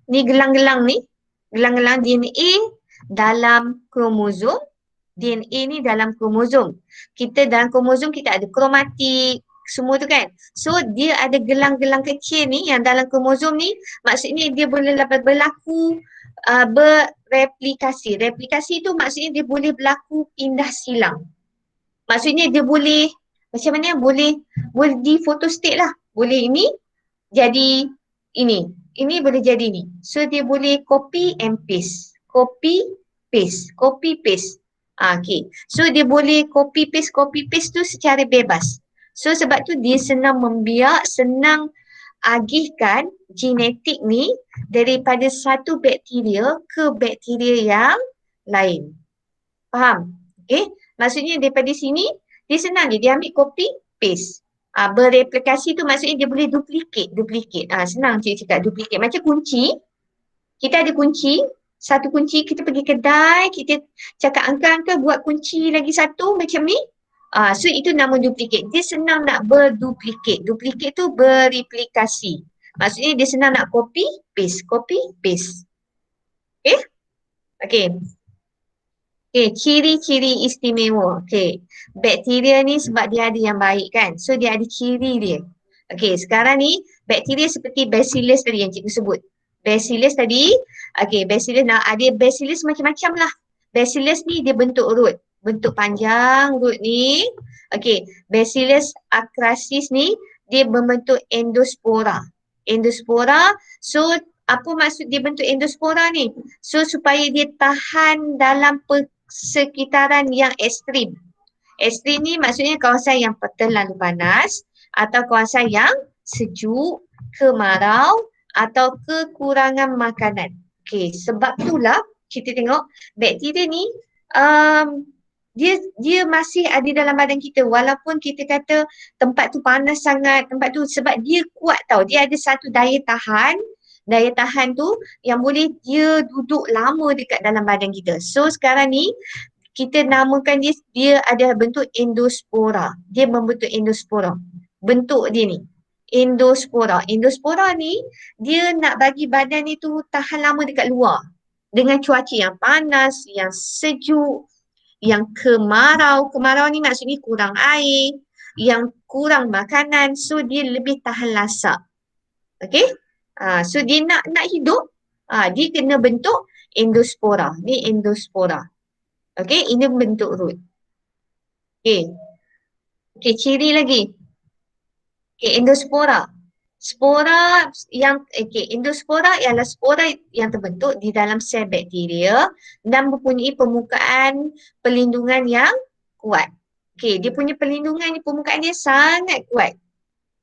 gelang-gelang ni, gelang-gelang DNA dalam kromosom. DNA ni dalam kromosom. Kita dalam kromosom kita ada kromatik, semua tu kan. So dia ada gelang-gelang kecil ni yang dalam kromosom ni, maksudnya dia boleh berlaku bereplikasi. Replikasi tu maksudnya dia boleh berlaku pindah silang. Maksudnya dia boleh macam mana, boleh di photostate lah. Boleh ini jadi ini boleh jadi ni. So dia boleh copy and paste. Copy paste. Okay. So dia boleh copy paste tu secara bebas. So sebab tu dia senang membiak, senang agihkan genetik ni daripada satu bakteria ke bakteria yang lain. Faham? Okay. Maksudnya daripada sini dia senang je, dia ambil copy paste. Bereplikasi tu maksudnya dia boleh duplicate. Senang cik cakap duplicate. Macam kunci, kita ada kunci, satu kunci kita pergi kedai, kita cakap angka-angka buat kunci lagi satu macam ni. So itu nama duplicate. Dia senang nak berduplicate. Duplicate tu bereplikasi. Maksudnya dia senang nak copy paste. Okay? Okay. Okay, ciri-ciri istimewa. Okay, bakteria ni sebab dia ada yang baik kan. So dia ada ciri dia. Okay, sekarang ni bakteria seperti bacillus tadi yang cikgu sebut. Bacillus tadi, okay, bacillus ada bacillus macam-macam lah. Bacillus ni dia bentuk root. Bentuk panjang root ni. Okay, bacillus acrasis ni dia membentuk endospora. Endospora, so apa maksud dia bentuk endospora ni? So supaya dia tahan dalam sekitaran yang ekstrim. Ekstrim ni maksudnya kawasan yang terlalu panas atau kawasan yang sejuk, kemarau atau kekurangan makanan. Okey, sebab itulah kita tengok bakteria ni dia masih ada dalam badan kita walaupun kita kata tempat tu panas sangat, tempat tu sebab dia kuat tau. Dia ada satu daya tahan tu yang boleh dia duduk lama dekat dalam badan kita. So sekarang ni kita namakan dia ada bentuk endospora. Dia membentuk endospora. Bentuk dia ni endospora. Endospora ni dia nak bagi badan ni tu tahan lama dekat luar. Dengan cuaca yang panas, yang sejuk, yang kemarau. Kemarau ni maksudnya kurang air, yang kurang makanan. So dia lebih tahan lasak. Okay? So dia nak hidup, dia kena bentuk endospora. Ni endospora. Okay, ini bentuk root. Okay. Okay, ciri lagi. Okay, endospora. Endospora ialah spora yang terbentuk di dalam sel bakteria dan mempunyai permukaan perlindungan yang kuat. Okay, dia punya permukaan dia sangat kuat.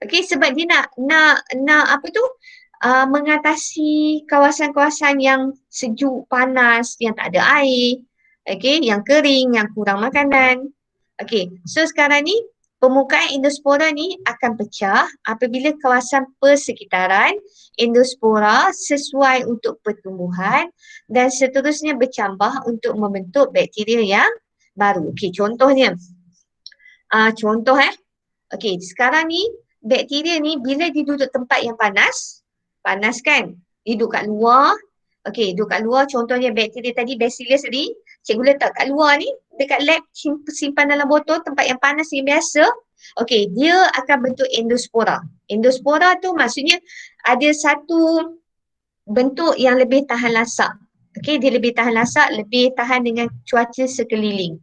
Okay, sebab dia nak apa tu? Mengatasi kawasan-kawasan yang sejuk, panas, yang tak ada air, okay, yang kering, yang kurang makanan. Okay, so sekarang ni permukaan endospora ni akan pecah apabila kawasan persekitaran endospora sesuai untuk pertumbuhan dan seterusnya bercambah untuk membentuk bakteria yang baru. Okay, contohnya. Okay, sekarang ni bakteria ni bila dia duduk tempat yang panas kan, dia duduk kat luar. Okay, duduk kat luar, contohnya bakteria tadi, bacillus tadi, cikgu letak kat luar ni, dekat lab, simpan dalam botol, tempat yang panas yang biasa. Okay, dia akan bentuk endospora. Endospora tu maksudnya ada satu bentuk yang lebih tahan lasak. Okay, dia lebih tahan lasak, lebih tahan dengan cuaca sekeliling.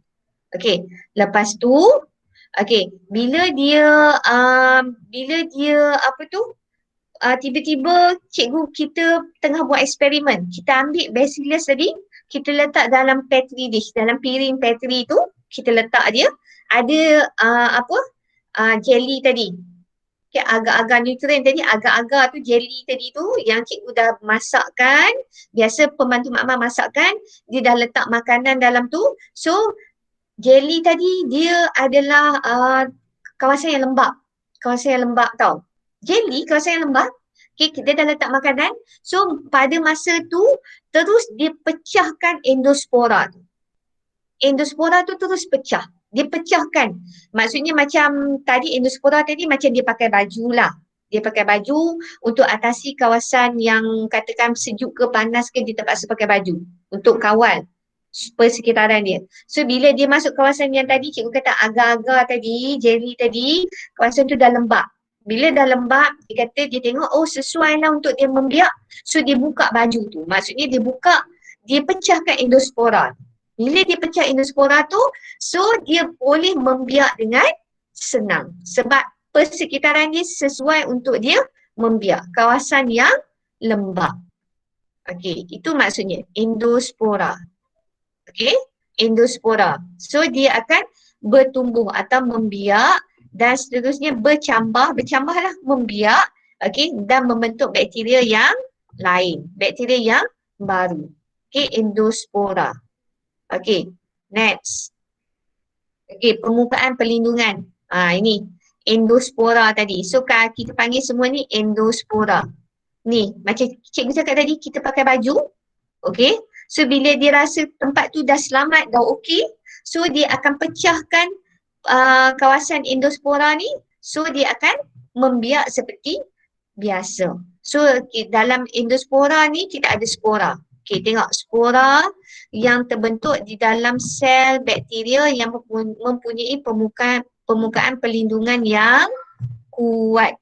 Okay, lepas tu, okay, bila dia apa tu, tiba-tiba cikgu kita tengah buat eksperimen. Kita ambil bacillus tadi, kita letak dalam petri dish, dalam piring petri tu, kita letak dia. Ada jelly tadi. Okay, agar-agar nutrien tadi, agar-agar tu jelly tadi tu yang cikgu dah masakkan. Biasa pembantu makmal masakkan, dia dah letak makanan dalam tu. So, jelly tadi dia adalah kawasan yang lembap. Kawasan yang lembap tau. Jelly, kawasan yang lembap, okay, kita dah letak makanan. So pada masa tu terus dia pecahkan endospora tu. Endospora tu terus pecah. Dia pecahkan. Maksudnya macam tadi endospora tadi macam dia pakai baju lah. Dia pakai baju untuk atasi kawasan yang katakan sejuk ke panas ke, dia terpaksa pakai baju untuk kawal. persekitaran dia. So bila dia masuk kawasan yang tadi cikgu kata agar-agar tadi, jelly tadi, kawasan tu dah lembab. Bila dah lembab, dia kata dia tengok oh sesuai lah untuk dia membiak. So dia buka baju tu. Maksudnya dia buka, dia pecahkan endospora. Bila dia pecah endospora tu, so dia boleh membiak dengan senang. Sebab persekitaran dia sesuai untuk dia membiak. Kawasan yang lembab. Okey, itu maksudnya endospora. Okey, endospora. So dia akan bertumbuh atau membiak dan seterusnya bercambahlah membiak, okey, dan membentuk bakteria yang lain, bakteria yang baru. Okey, endospora. Okey, next. Okey, permukaan perlindungan. Ini endospora tadi. So kita panggil semua ni endospora. Ni, macam cikgu cakap tadi, kita pakai baju. Okey. So bila dia rasa tempat tu dah selamat, dah okey, so dia akan pecahkan kawasan endospora ni. So dia akan membiak seperti biasa. So dalam endospora ni kita ada spora. Okey, tengok spora yang terbentuk di dalam sel bakteria yang mempunyai permukaan perlindungan yang kuat.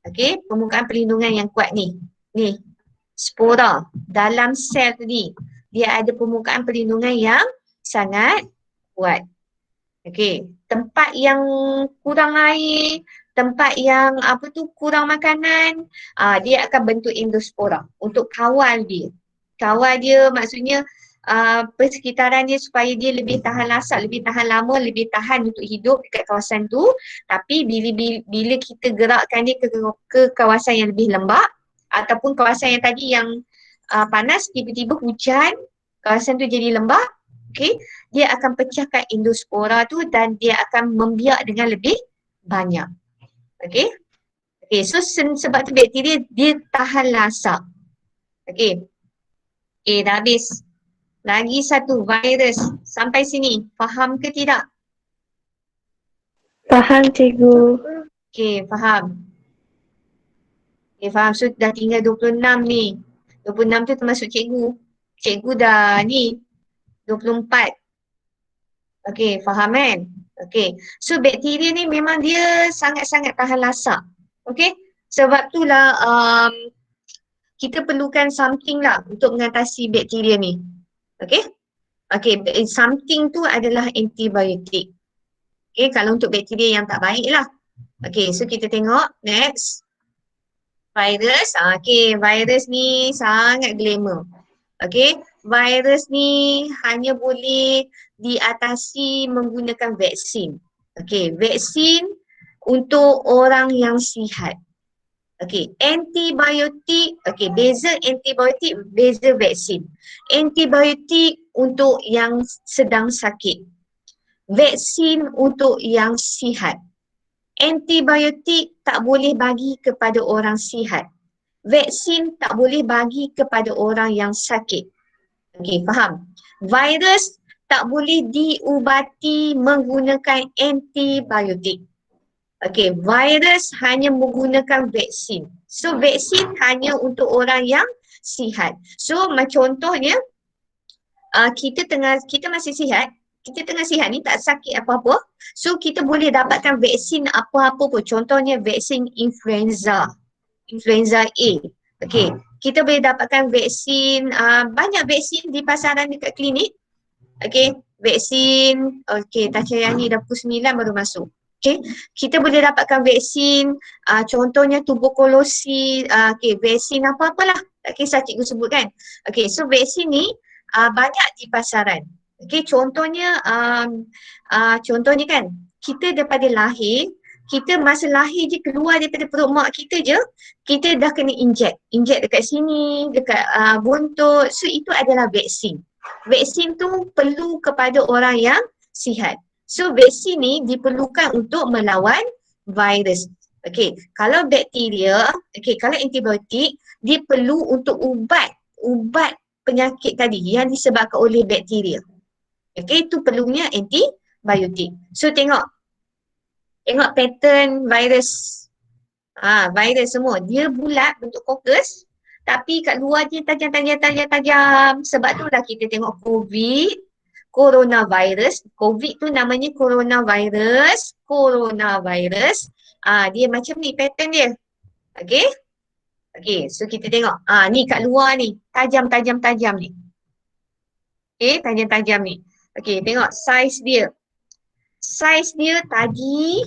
Okey, permukaan perlindungan yang kuat ni. Ni, spora dalam sel tadi. Dia ada permukaan perlindungan yang sangat kuat. Okey, tempat yang kurang air, tempat yang kurang makanan, dia akan bentuk endospora untuk kawal dia. Kawal dia maksudnya persekitaran dia supaya dia lebih tahan lasak, lebih tahan lama, lebih tahan untuk hidup dekat kawasan tu. Tapi bila kita gerakkan dia ke kawasan yang lebih lembab ataupun kawasan yang tadi yang panas, tiba-tiba hujan, kawasan tu jadi lembab, okey, dia akan pecahkan endospora tu dan dia akan membiak dengan lebih banyak. Okey. Okey, so sebab tu bakteria dia tahan lasak. Okey. Okey, dah habis. Lagi satu, virus. Sampai sini, faham ke tidak? Faham cikgu. Okey, faham. Okey, faham. So dah tinggal 26 ni. 26 tu termasuk cikgu. Cikgu dah ni 24. Okey, faham kan? Okey. So bakteria ni memang dia sangat-sangat tahan lasak. Okey? Sebab itulah kita perlukan something lah untuk mengatasi bakteria ni. Okey? Okey, something tu adalah antibiotik. Okey, kalau untuk bakteria yang tak baik lah. Okey, so kita tengok next. Virus. Okey, virus ni sangat glamour. Okey, virus ni hanya boleh diatasi menggunakan vaksin. Okey, vaksin untuk orang yang sihat. Okey, antibiotik, okey, beza antibiotik, beza vaksin. Antibiotik untuk yang sedang sakit. Vaksin untuk yang sihat. Antibiotik tak boleh bagi kepada orang sihat. Vaksin tak boleh bagi kepada orang yang sakit. Okey, faham? Virus tak boleh diubati menggunakan antibiotik. Okey, virus hanya menggunakan vaksin. So vaksin hanya untuk orang yang sihat. So contohnya kita masih sihat, kita tengah sihat ni tak sakit apa-apa. So kita boleh dapatkan vaksin apa-apa pun. Contohnya vaksin influenza. Influenza A. Okey, kita boleh dapatkan vaksin, banyak vaksin di pasaran dekat klinik. Okey, vaksin, okey, Tachayani dah pukul 9 baru masuk. Okey, kita boleh dapatkan vaksin, contohnya tuberkulosis, okey, vaksin apa-apalah. Tak kisah cikgu sebut kan. Okey, so vaksin ni banyak di pasaran. Okey, contohnya kan, kita daripada lahir, kita masa lahir je keluar daripada perut mak kita je, kita dah kena inject dekat sini, dekat buntut. So itu adalah vaksin. Vaksin tu perlu kepada orang yang sihat. So vaksin ni diperlukan untuk melawan virus. Okey, kalau bakteria, okey, kalau antibiotik dia perlu untuk ubat penyakit tadi yang disebabkan oleh bakteria. Okey, itu perlunya antibiotik. So tengok pattern virus. Virus semua dia bulat bentuk kokus, tapi kat luar dia tajam. Sebab tu lah kita tengok COVID coronavirus. COVID tu namanya coronavirus. Coronavirus. Dia macam ni pattern dia. Okay. Okay, so kita tengok. Ni kat luar ni. Tajam ni. Okay, tajam ni. Okay, tengok saiz dia. Saiz dia tadi,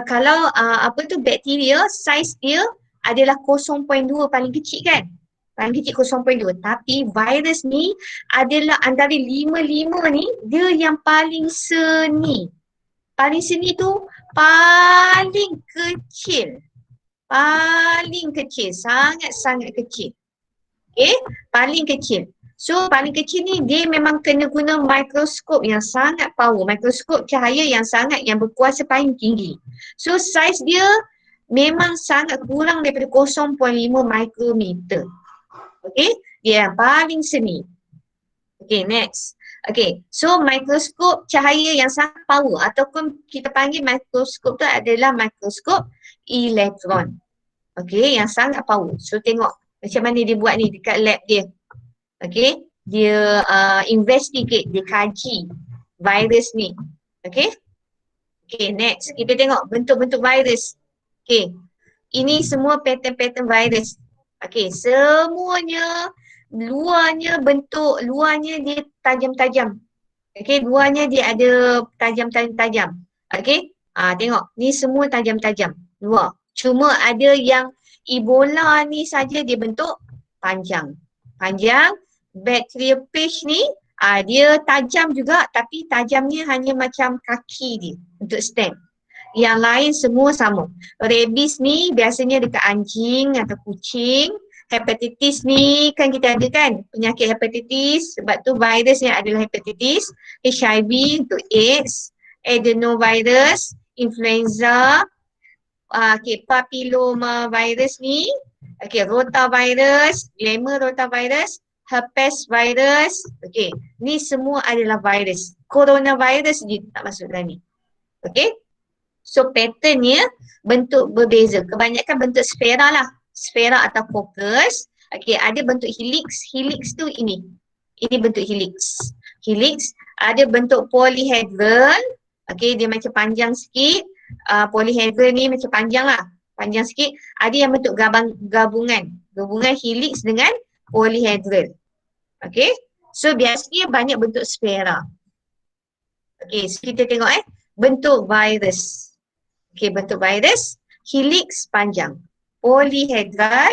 kalau apa tu bakteria, saiz dia adalah 0.2 paling kecil kan? Paling kecil 0.2. Tapi virus ni adalah antara 5 ni, dia yang paling seni. Paling seni tu paling kecil. Paling kecil, sangat-sangat kecil. Okay, paling kecil. So paling kecil ni dia memang kena guna mikroskop yang sangat power. Mikroskop cahaya yang berkuasa paling tinggi. So saiz dia memang sangat kurang daripada 0.5 mikrometer. Okay, dia yang paling seni. Okay, next. Okay, so mikroskop cahaya yang sangat power ataupun kita panggil mikroskop tu adalah mikroskop elektron. Okay, yang sangat power. So tengok macam mana dia buat ni dekat lab dia. Okay, dia investigate, dia kaji virus ni. Okay. Okay, next. Kita tengok bentuk-bentuk virus. Okay, ini semua pattern-pattern virus. Okay, semuanya luarnya dia tajam-tajam. Okay, luarnya dia ada tajam-tajam. Okay, tengok ni semua tajam-tajam luar. Cuma ada yang Ebola ni saja dia bentuk panjang. Bacteriophage ni dia tajam juga tapi tajamnya hanya macam kaki dia untuk stem. Yang lain semua sama. Rabies ni biasanya dekat anjing atau kucing. Hepatitis ni kan kita ada kan penyakit hepatitis, sebab tu virus yang adalah hepatitis. HIV untuk AIDS, adenovirus, influenza, papilloma virus ni, rotavirus, glamour rotavirus, herpes virus. Okay, ni semua adalah virus. Coronavirus je tak masuk dalam ni. Okay, so patternnya bentuk berbeza. Kebanyakan bentuk sfera lah. Sfera atau fokus. Okay, ada bentuk helix. Helix tu ini. Ini bentuk helix. Helix ada bentuk polyhedral. Okay, dia macam panjang sikit. Polyhedral ni macam panjang lah. Panjang sikit. Ada yang bentuk gabungan. Gabungan helix dengan polyhedral. Okay, so biasanya banyak bentuk sfera. Okay, so kita tengok bentuk virus. Okay, bentuk virus, helix panjang, polyhedral,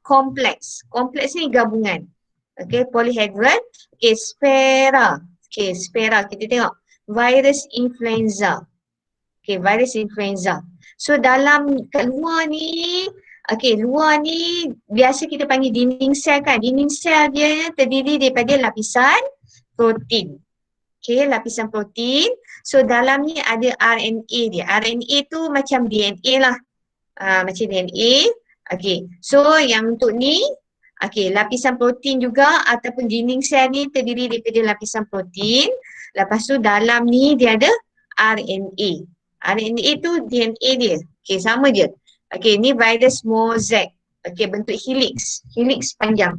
kompleks. Kompleks ni gabungan. Okay, polyhedral. Okay, sfera. Okay, sfera. Kita tengok virus influenza. Okay, virus influenza. So dalam kat luar ni, luar ni biasa kita panggil dinding sel kan. Dinding sel dia terdiri daripada lapisan protein. Okay, lapisan protein. So dalam ni ada RNA dia. RNA tu macam DNA lah. Macam DNA. Okay, so yang untuk ni, lapisan protein juga ataupun dinding sel ni terdiri daripada lapisan protein. Lepas tu dalam ni dia ada RNA. RNA tu DNA dia. Okay, sama je. Okay, ni virus mosaic. Okay, bentuk helix. Helix panjang.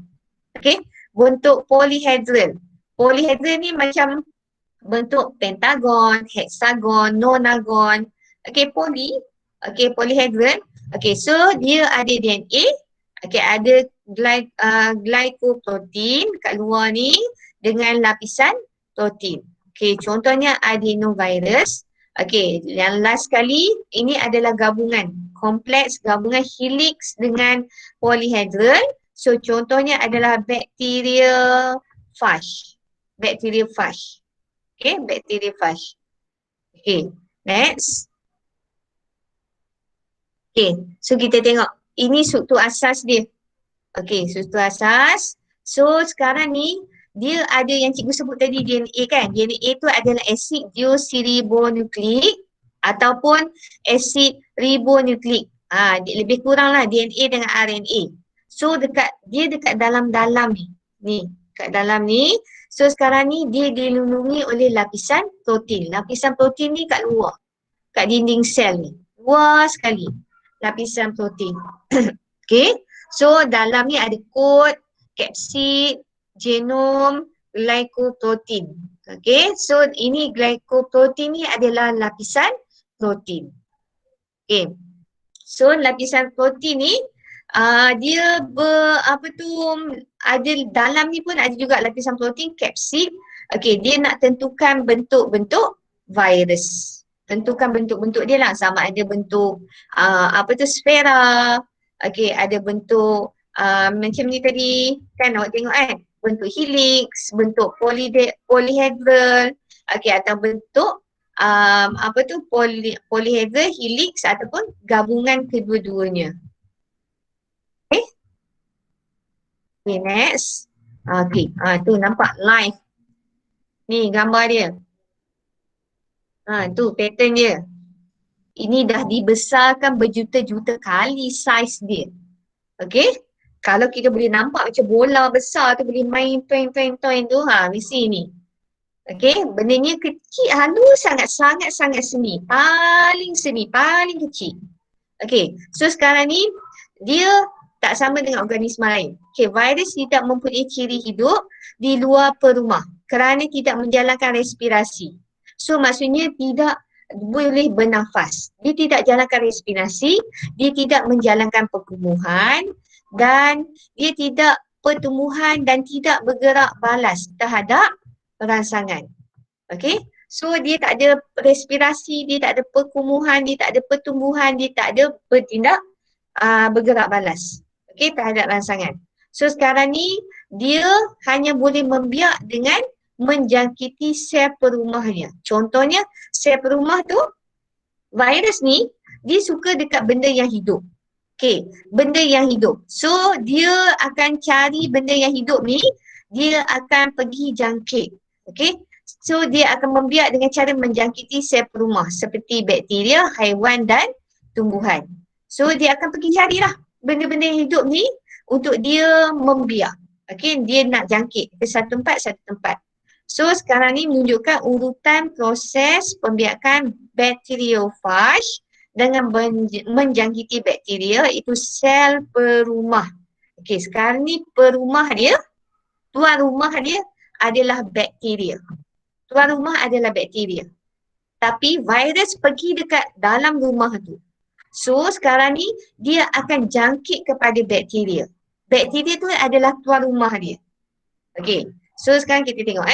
Okay, bentuk polyhedral. Polyhedral ni macam bentuk pentagon, hexagon, nonagon. Okay, polyhedral. Okay, so dia ada DNA. Okay, ada glycoprotein kat luar ni dengan lapisan protein. Okay, contohnya adenovirus. Okay, yang last kali ini adalah gabungan. Kompleks gabungan helix dengan polyhedral. So contohnya adalah bacteriophage. Bacteriophage. Okay, bacteriophage. Okay, next. Okay, so kita tengok. Ini struktur asas dia. Okay, struktur asas. So sekarang ni dia ada yang cikgu sebut tadi DNA kan. DNA tu adalah asid deoksiribonukleik ataupun asid ribonukleik. Lebih kurang lah DNA dengan RNA. So dia dekat dalam-dalam ni. Kat dalam ni. So sekarang ni dia dilindungi oleh lapisan protein. Lapisan protein ni kat luar. Kat dinding sel ni. Luar sekali. Lapisan protein. Okay. So dalam ni ada kod, kapsid, genom, glycoprotein. Okay, so ini glycoprotein ni adalah lapisan protein. Okay, so lapisan protein ni dia ada dalam ni pun ada juga lapisan protein kapsid. Okay, dia nak tentukan bentuk-bentuk virus. Tentukan bentuk-bentuk dia lah, sama ada bentuk sfera. Okay, ada bentuk macam ni tadi kan awak tengok kan, bentuk helix, bentuk polyhedral, okay, atau bentuk polyhedral, helix ataupun gabungan kedua-duanya. Okay, next. Okay, tu nampak live. Ni gambar dia. Tu pattern dia. Ini dah dibesarkan berjuta-juta kali saiz dia. Okay. Kalau kita boleh nampak macam bola besar tu, boleh main toin tu, mesti ni. Okay, benarnya kecil, halus sangat-sangat seni. Paling seni, paling kecil. Okay, so sekarang ni dia tak sama dengan organisma lain. Okay, virus tidak mempunyai ciri hidup di luar perumah kerana tidak menjalankan respirasi. So maksudnya tidak boleh bernafas. Dia tidak jalankan respirasi, dia tidak menjalankan perkumuhan dan dia tidak pertumbuhan dan tidak bergerak balas terhadap rangsangan. Okay, so dia tak ada respirasi, dia tak ada perkumuhan, dia tak ada pertumbuhan, dia tak ada bergerak balas. Okay, terhadap rangsangan. So sekarang ni dia hanya boleh membiak dengan menjangkiti sel perumahnya. Contohnya sel perumah tu, virus ni dia suka dekat benda yang hidup. Okay, benda yang hidup. So dia akan cari benda yang hidup ni, dia akan pergi jangkit. Okay, so dia akan membiak dengan cara menjangkiti sel perumah seperti bakteria, haiwan dan tumbuhan. So dia akan pergi carilah benda-benda yang hidup ni untuk dia membiak. Okay, dia nak jangkit ke satu tempat. So sekarang ni menunjukkan urutan proses pembiakan bakteriofag dengan menjangkiti bakteria, itu sel perumah. Okay, sekarang ni perumah dia, tuan rumah dia adalah bakteria. Tuan rumah adalah bakteria. Tapi virus pergi dekat dalam rumah tu. So sekarang ni dia akan jangkit kepada bakteria. Bakteria tu adalah tuan rumah dia. Okay, so sekarang kita tengok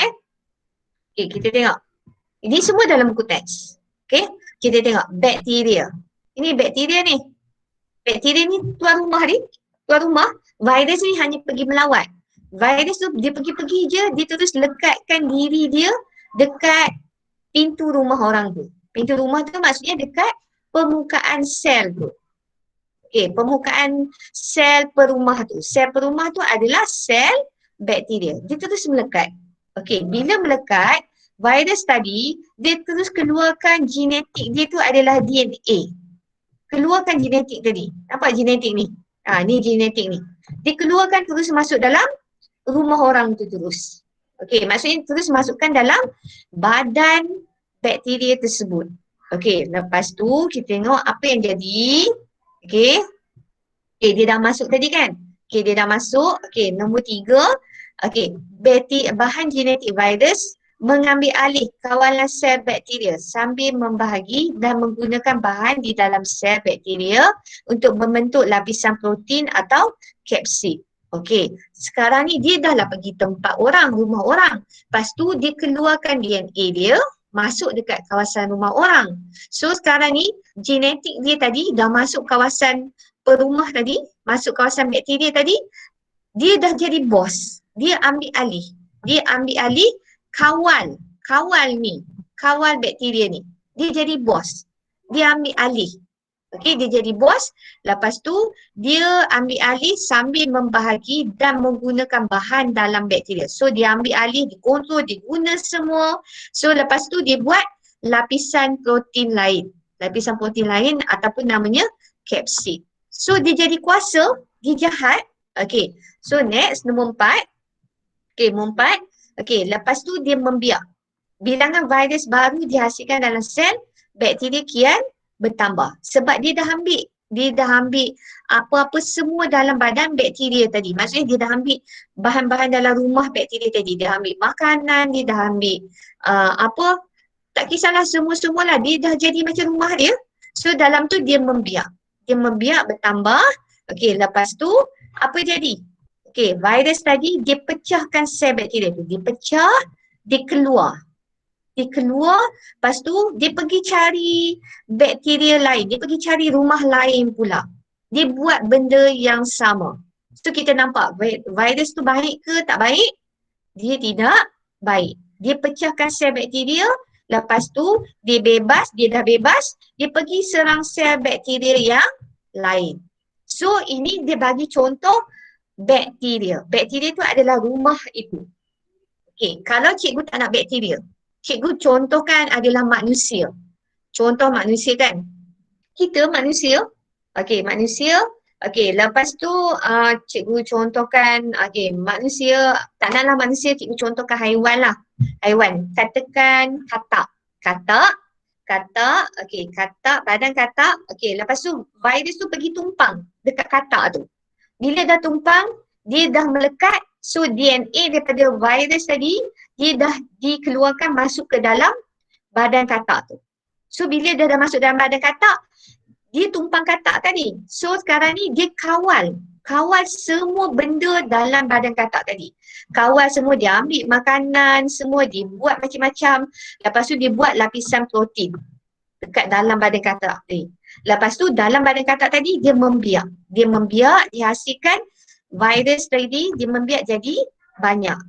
Okay, kita tengok. Ini semua dalam buku teks. Okay, kita tengok bakteria. Ini bakteria ni. Bakteria ni tuan rumah dia. Tuan rumah, virus ni hanya pergi melawat. Virus tu dia pergi-pergi je, dia terus lekatkan diri dia dekat pintu rumah orang tu. Pintu rumah tu maksudnya dekat permukaan sel tu. Okay, permukaan sel perumah tu. Sel perumah tu adalah sel bakteria. Dia terus melekat. Okay, bila melekat, virus tadi, dia terus keluarkan genetik dia tu adalah DNA. Keluarkan genetik tadi. Nampak genetik ni? Ni genetik ni. Dia keluarkan terus masuk dalam rumah orang tu terus. Okay, maksudnya terus masukkan dalam badan bakteria tersebut. Okay, lepas tu kita tengok apa yang jadi. Okay, dia dah masuk tadi kan? Okay, dia dah masuk. Okay, nombor 3. Okay, bahan genetik virus mengambil alih kawalan sel bakteria sambil membahagi dan menggunakan bahan di dalam sel bakteria untuk membentuk lapisan protein atau kapsid. Okay, sekarang ni dia dah lah pergi tempat orang, rumah orang. Lepas tu dia keluarkan DNA dia masuk dekat kawasan rumah orang. So sekarang ni genetik dia tadi dah masuk kawasan perumah tadi, masuk kawasan bakteria tadi, dia dah jadi bos. Dia ambil alih. Dia ambil alih kawal bakteria ni. Dia jadi bos. Dia ambil alih. Okey, dia jadi bos. Lepas tu dia ambil alih sambil membahagi dan menggunakan bahan dalam bakteria. So dia ambil alih, dia kontrol, dia guna semua. So lepas tu dia buat lapisan protein lain. Lapisan protein lain ataupun namanya kapsid. So dia jadi kuasa, dia jahat. Okey. So next nombor 4. Okey, nombor 4. Okey, lepas tu dia membiak. Bilangan virus baru dihasilkan dalam sel bakteria kian bertambah. Sebab dia dah ambil Dia dah ambil apa-apa semua dalam badan bakteria tadi. Maksudnya dia dah ambil bahan-bahan dalam rumah bakteria tadi. Dia ambil makanan, dia dah ambil apa, tak kisahlah semua-semualah. Dia dah jadi macam rumah dia. So dalam tu dia membiak. Dia membiak bertambah. Okey, lepas tu apa jadi? Okey, virus tadi dia pecahkan sel bakteria tu. Dia pecah, dia keluar. Dia keluar, lepas tu dia pergi cari bakteria lain. Dia pergi cari rumah lain pula. Dia buat benda yang sama. So kita nampak virus tu baik ke tak baik? Dia tidak baik. Dia pecahkan sel bakteria, lepas tu dia bebas, dia dah bebas, dia pergi serang sel bakteria yang lain. So ini dia bagi contoh bakteria. Bakteria tu adalah rumah itu. Okey, kalau cikgu tak nak bakteria, cikgu contohkan adalah manusia. Contoh manusia kan. Kita manusia. Okey, manusia. Okey, lepas tu cikgu contohkan, okey, manusia, tak naklah manusia, cikgu contohkan haiwan lah. Haiwan. Katakan katak. Katak, okey, katak, badan katak. Okey, lepas tu virus tu pergi tumpang dekat katak tu. Bila dah tumpang, dia dah melekat, so DNA daripada virus tadi, dia dah dikeluarkan masuk ke dalam badan katak tu. So bila dia dah masuk dalam badan katak, dia tumpang katak tadi. So sekarang ni dia kawal semua benda dalam badan katak tadi. Kawal semua, dia ambil makanan, semua dia buat macam-macam. Lepas tu dia buat lapisan protein dekat dalam badan katak tadi. Lepas tu dalam badan katak tadi dia membiak. Dia membiak, dihasilkan virus tadi, dia membiak jadi banyak.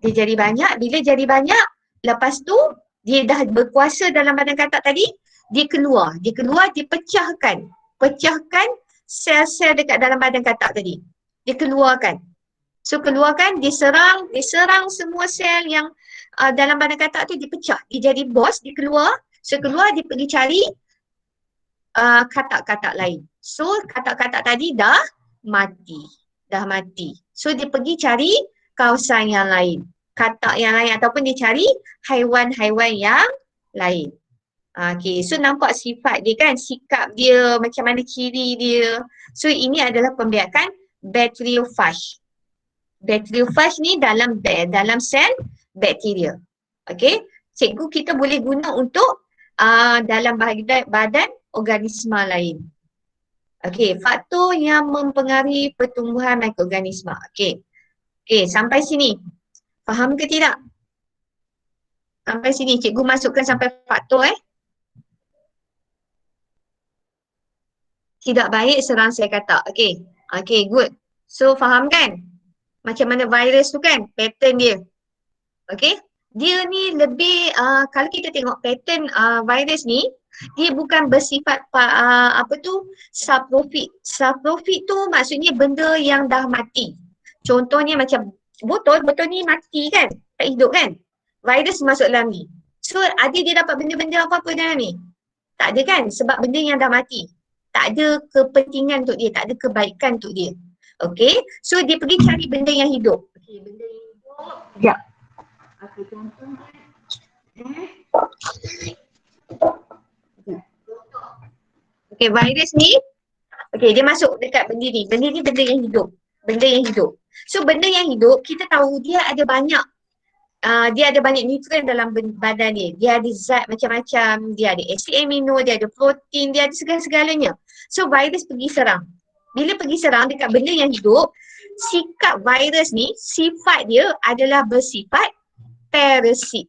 Dia jadi banyak, bila jadi banyak, lepas tu dia dah berkuasa dalam badan katak tadi, dia keluar, dia pecahkan sel-sel dekat dalam badan katak tadi. Dia keluarkan. So keluarkan, dia serang semua sel yang dalam badan katak tu, dia pecah. Dia jadi bos, dia keluar. So keluar, dia pergi cari katak-katak lain. So katak-katak tadi dah mati. So dia pergi cari kawasan yang lain, katak yang lain, ataupun dia cari haiwan-haiwan yang lain. Okay, so nampak sifat dia kan, sikap dia, macam mana ciri dia. So ini adalah pembiakan bacteriophage. Bacteriophage ni dalam sel bakteria. Okay, cikgu kita boleh guna untuk dalam badan organisma lain. Okey, faktor yang mempengaruhi pertumbuhan mikroorganisma. Okey, sampai sini. Faham ke tidak? Sampai sini cikgu masukkan sampai faktor Tidak baik serang sel katak. Okey, good. So faham kan? Macam mana virus tu kan? Pattern dia. Okey? Dia ni lebih, kalau kita tengok pattern virus ni, dia bukan bersifat saprofit. Saprofit tu maksudnya benda yang dah mati. Contohnya macam botol ni mati kan? Tak hidup kan? Virus masuk dalam ni. So ada dia dapat benda-benda apa-apa dalam ni? Tak ada kan? Sebab benda yang dah mati. Tak ada kepentingan untuk dia, tak ada kebaikan untuk dia. Okay? So dia pergi cari benda yang hidup. Okay, benda yang hidup. Sekejap. Okay, contoh. Okay, virus ni, okay, dia masuk dekat benda ni. Benda ni benda yang hidup. Benda yang hidup. So benda yang hidup, kita tahu dia ada banyak. Dia ada banyak nutrien dalam badan dia. Dia ada zat macam-macam. Dia ada asid amino, dia ada protein, dia ada segala-segalanya. So virus pergi serang. Bila pergi serang dekat benda yang hidup, sikap virus ni, sifat dia adalah bersifat parasit.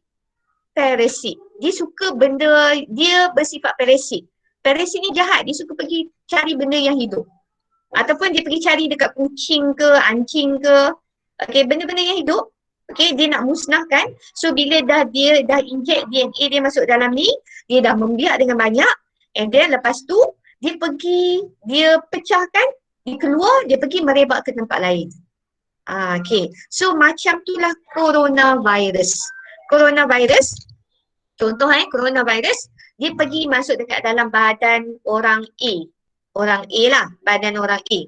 Parasit. Dia suka benda, dia bersifat parasit. Parasit ni jahat, dia suka pergi cari benda yang hidup. Ataupun dia pergi cari dekat kucing ke, anjing ke. Okay, benda-benda yang hidup. Okay, dia nak musnahkan. So bila dia dah inject DNA dia masuk dalam ni, dia dah membiak dengan banyak. And then lepas tu, dia pecahkan, dia keluar, dia pergi merebak ke tempat lain. Okay, so macam itulah coronavirus. Coronavirus, contoh coronavirus, dia pergi masuk dekat dalam badan orang A. Orang A lah, badan orang A.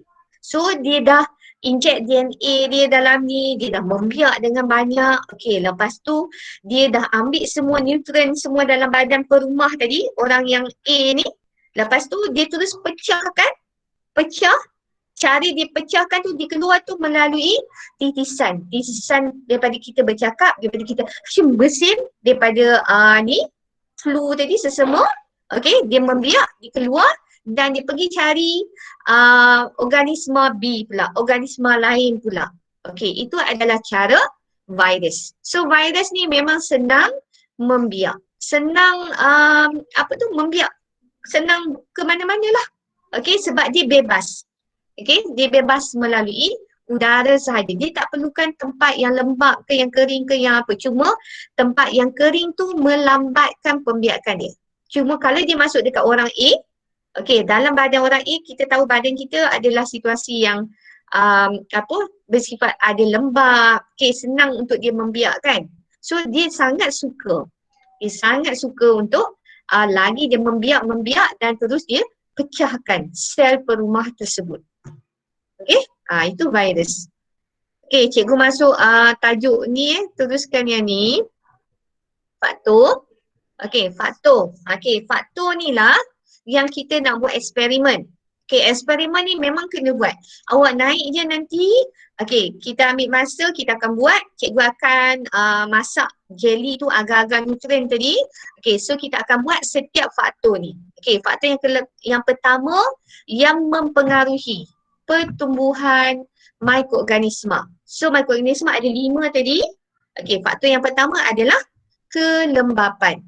So dia dah inject DNA dia dalam ni, dia dah membiak dengan banyak. Okay, lepas tu dia dah ambil semua nutrien semua dalam badan perumah tadi, orang yang A ni. Lepas tu dia terus pecahkan pecah. Cara dia pecahkan tu, dia keluar tu melalui titisan. Titisan daripada kita bercakap, daripada kita bersin, daripada ni flu tadi, sesama. Okey, dia membiak, dia keluar dan dia pergi cari organisma B pula, organisma lain pula. Okey, itu adalah cara virus. So virus ni memang senang membiak. Senang membiak. Senang ke mana-mana lah. Okey, sebab dia bebas. Okey, dia bebas melalui udara sahaja. Dia tak perlukan tempat yang lembap ke, yang kering ke, yang apa. Cuma tempat yang kering tu melambatkan pembiakan dia. Cuma kalau dia masuk dekat orang A, okey, dalam badan orang A, kita tahu badan kita adalah situasi yang bersifat ada lembap, okey, senang untuk dia membiakkan. So dia sangat suka. Dia sangat suka untuk lagi dia membiak dan terus dia pecahkan sel perumah tersebut. Okey, itu virus. Okey, cikgu masuk tajuk ni, teruskan yang ni. Faktor. Okey, faktor. Okey, faktor ni lah yang kita nak buat eksperimen. Okey, eksperimen ni memang kena buat. Awak naik je nanti. Okey, kita ambil masa, kita akan buat. Cikgu akan masak jelly tu agak-agak nutrien tadi. Okey, so kita akan buat setiap faktor ni. Okey, faktor yang pertama yang mempengaruhi pertumbuhan mikroorganisma. So mikroorganisma ada 5 tadi. Okey, faktor yang pertama adalah kelembapan.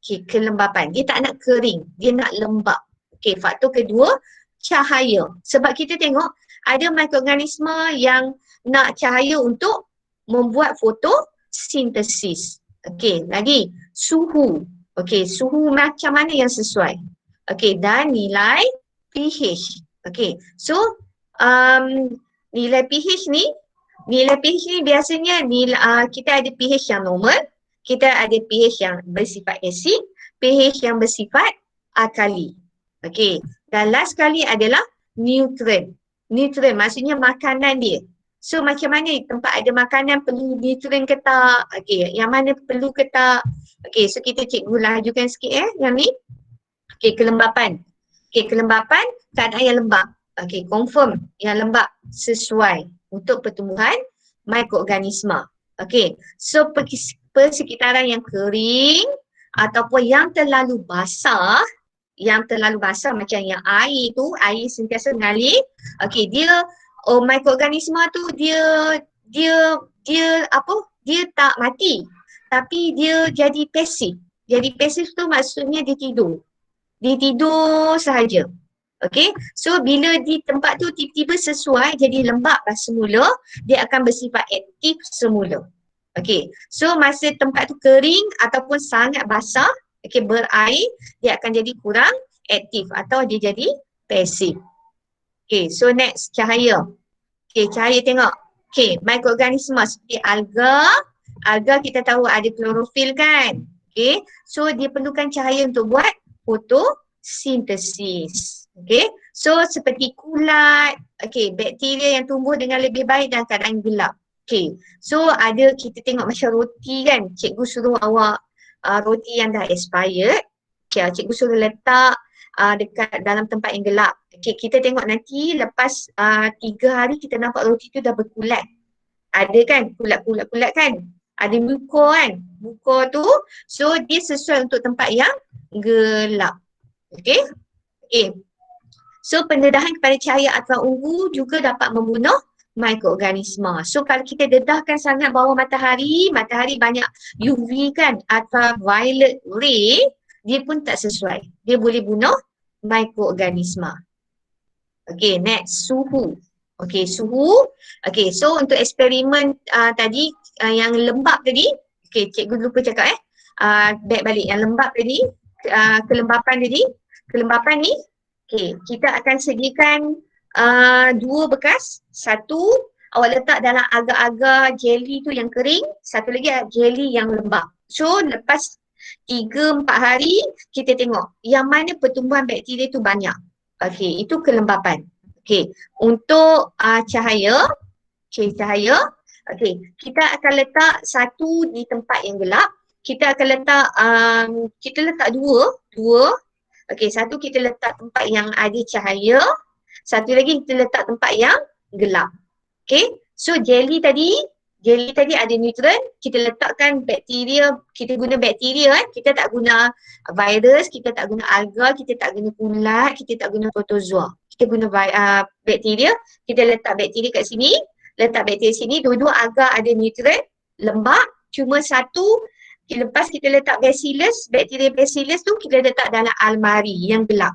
Okey, kelembapan. Dia tak nak kering, dia nak lembap. Okey, faktor kedua, cahaya. Sebab kita tengok ada mikroorganisma yang nak cahaya untuk membuat fotosintesis. Okey, lagi suhu. Okey, suhu macam mana yang sesuai. Okey, dan nilai pH. Okey, so nilai pH ni biasanya kita ada pH yang normal, kita ada pH yang bersifat asid, pH yang bersifat alkali. Okey, dan last sekali adalah nutrien. Nutrien maksudnya makanan dia. So macam mana tempat ada makanan perlu nutrien ke tak? Okey, yang mana perlu ke tak? Okey, so kita cikgu lajukan sikit yang ni. Okey, kelembapan. Okey, kelembapan keadaan yang lembap. Okey, confirm yang lembap sesuai untuk pertumbuhan mikroorganisma. Okey, so persekitaran yang kering ataupun yang terlalu basah macam yang air tu, air sentiasa mengalir. Okey, dia mikroorganisma tu dia tak mati, tapi dia jadi pasif. Jadi pasif tu maksudnya dia tidur. Dia tidur sahaja. Okey, so bila di tempat tu tiba-tiba sesuai jadi lembap lah semula, dia akan bersifat aktif semula. Okey, so masa tempat tu kering ataupun sangat basah, okey, berair, dia akan jadi kurang aktif atau dia jadi pasif. Okey, so next, cahaya. Okey, cahaya tengok. Okey, mikroorganisma seperti alga. Alga kita tahu ada klorofil kan. Okey, so dia perlukan cahaya untuk buat fotosintesis. Okay, so seperti kulat, okay, bakteria yang tumbuh dengan lebih baik dan keadaan gelap. Okay, so ada kita tengok macam roti kan, cikgu suruh awak roti yang dah expired, okay, cikgu suruh letak dekat dalam tempat yang gelap. Okay, kita tengok nanti lepas 3 hari kita nampak roti tu dah berkulat. Ada kan, kulat-kulat kan, ada muka kan, muka tu, so dia sesuai untuk tempat yang gelap. Okay, okay. So pendedahan kepada cahaya ultraviolet juga dapat membunuh mikroorganisma. So kalau kita dedahkan sangat bawah matahari banyak UV kan, ultraviolet ray, dia pun tak sesuai. Dia boleh bunuh mikroorganisma. Okay, next, suhu. Okay, suhu. Okay, so untuk eksperimen tadi yang lembap tadi, okay, cikgu lupa cakap back balik yang lembap tadi, kelembapan tadi, kelembapan ni. Okay, kita akan sediakan 2 bekas. Satu, awak letak dalam agar-agar jelly tu yang kering. Satu lagi jelly yang lembap. So, lepas 3-4 hari, kita tengok yang mana pertumbuhan bakteria tu banyak. Okay, itu kelembapan. Okay, untuk cahaya. Okay, cahaya. Okay, kita akan letak satu di tempat yang gelap. Kita akan letak, kita letak dua. Okey, satu kita letak tempat yang ada cahaya, Satu lagi kita letak tempat yang gelap. Okay, so jelly tadi ada neutron, kita letakkan bakteria, kita guna bakteria kita tak guna virus, kita tak guna alga, kita tak guna kulat, kita tak guna protozoa. Kita guna bakteria, kita letak bakteria kat sini, letak bakteria sini, dua-dua agak ada neutron, lembap, cuma satu, lepas kita letak bacillus, bakteria bacillus tu kita letak dalam almari yang gelap.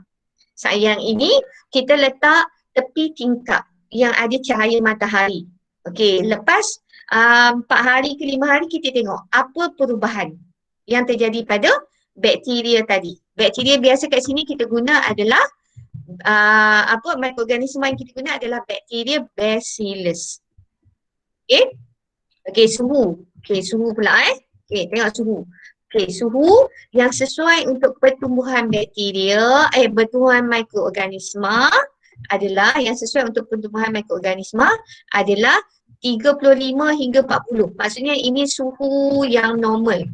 Yang ini kita letak tepi tingkap yang ada cahaya matahari. Okey, lepas 4 hari ke 5 hari kita tengok apa perubahan yang terjadi pada bakteria tadi. Bakteria biasa kat sini kita guna adalah mikroorganisma yang kita guna adalah bakteria bacillus. Okey? Okey, suhu. Okey, suhu pula Okey, tengok suhu. Okey, suhu yang sesuai untuk pertumbuhan bakteria, pertumbuhan mikroorganisma adalah yang sesuai untuk pertumbuhan mikroorganisma adalah 35 hingga 40. Maksudnya ini suhu yang normal.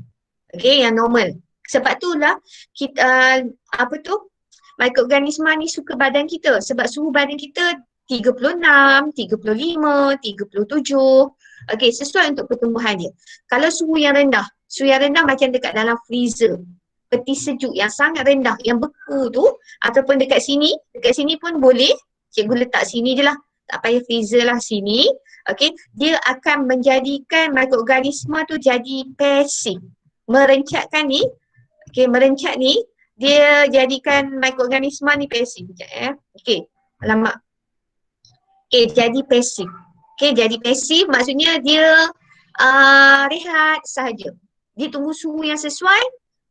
Okey, yang normal. Sebab itulah kita mikroorganisma ni suka badan kita sebab suhu badan kita 36, 35, 37. Okey, sesuai untuk pertumbuhan dia. Kalau suhu yang rendah macam dekat dalam freezer, peti sejuk yang sangat rendah, yang beku tu, ataupun dekat sini pun boleh, cikgu letak sini je lah, tak payah freezer lah sini. Okey, dia akan menjadikan mikroorganisma tu jadi pasif. Merencatkan ni, merencat ni, dia jadikan mikroorganisma ni pasif. Okey, alamak. Okey, jadi pasif. Okey, jadi pasif maksudnya dia rehat sahaja. Dia tunggu suhu yang sesuai,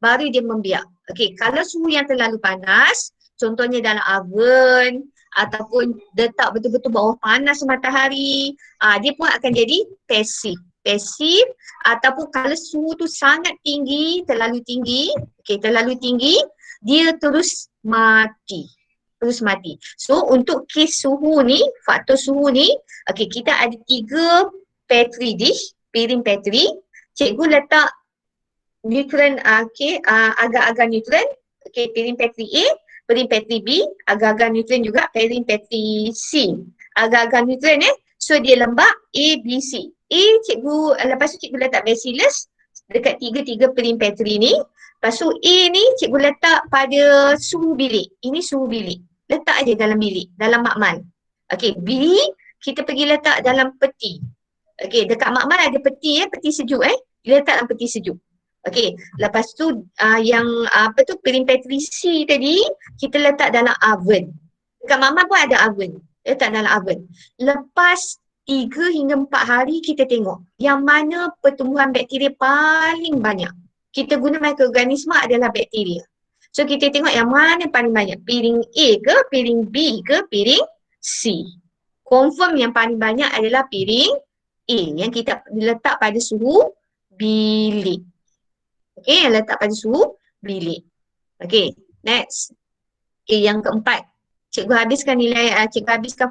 baru dia membiak. Okey, kalau suhu yang terlalu panas, contohnya dalam oven ataupun letak betul-betul bawah panas matahari, dia pun akan jadi pasif. Pasif ataupun kalau suhu tu sangat tinggi, terlalu tinggi, dia terus mati. So untuk kes suhu ni, faktor suhu ni, kita ada 3 petri dish, piring petri. Cikgu letak neutron, agak-agak neutron, piring petri A, piring petri B, agak-agak neutron juga, piring petri C. Agak-agak neutron so dia lembap A, B, C. A cikgu, lepas tu cikgu letak bacillus dekat 3 piring petri ni. Lepas tu A ni cikgu letak pada suhu bilik. Ini suhu bilik. Letak aja dalam bilik, dalam makmal. Okey, B kita pergi letak dalam peti. Okey, dekat makmal ada peti peti sejuk Dia letak dalam peti sejuk. Okey, lepas tu piring petri C tadi kita letak dalam oven. Dekat makmal pun ada oven. Letak dalam oven. Lepas 3 hingga 4 hari kita tengok yang mana pertumbuhan bakteria paling banyak. Kita guna mikroorganisma adalah bakteria. So kita tengok yang mana paling banyak, piring A ke, piring B ke, piring C. Confirm yang paling banyak adalah piring A yang kita letak pada suhu bilik. Okey, yang letak pada suhu bilik. Okey, next. Okey, yang keempat. Cikgu habiskan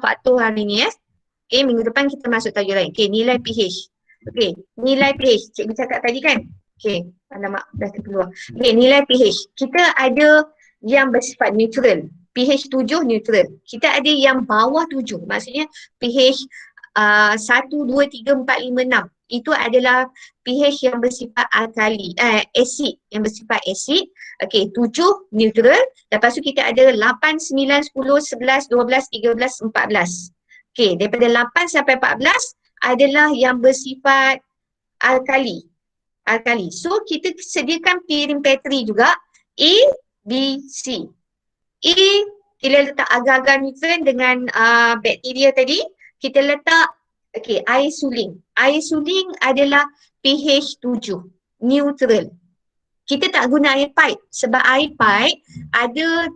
faktor hari ni Okey, minggu depan kita masuk tajuk lain. Okey, nilai pH. Okey, nilai pH. Cikgu cakap tadi kan? Okey, alamak, dah terkeluar. Okey, nilai pH. Kita ada yang bersifat neutral. pH 7 neutral. Kita ada yang bawah 7. Maksudnya pH 1, 2, 3, 4, 5, 6. Itu adalah pH yang bersifat alkali, asid, yang bersifat asid. Okey, 7 neutral. Lepas tu kita ada 8, 9, 10, 11, 12, 13, 14. Okey, daripada 8 sampai 14 adalah yang bersifat alkali. So kita sediakan piring petri juga A, B, C. A kita letak agar-agar neutron dengan bakteria tadi. Kita letak air suling. Air suling adalah pH 7, neutral. Kita tak guna air pipe sebab air pipe ada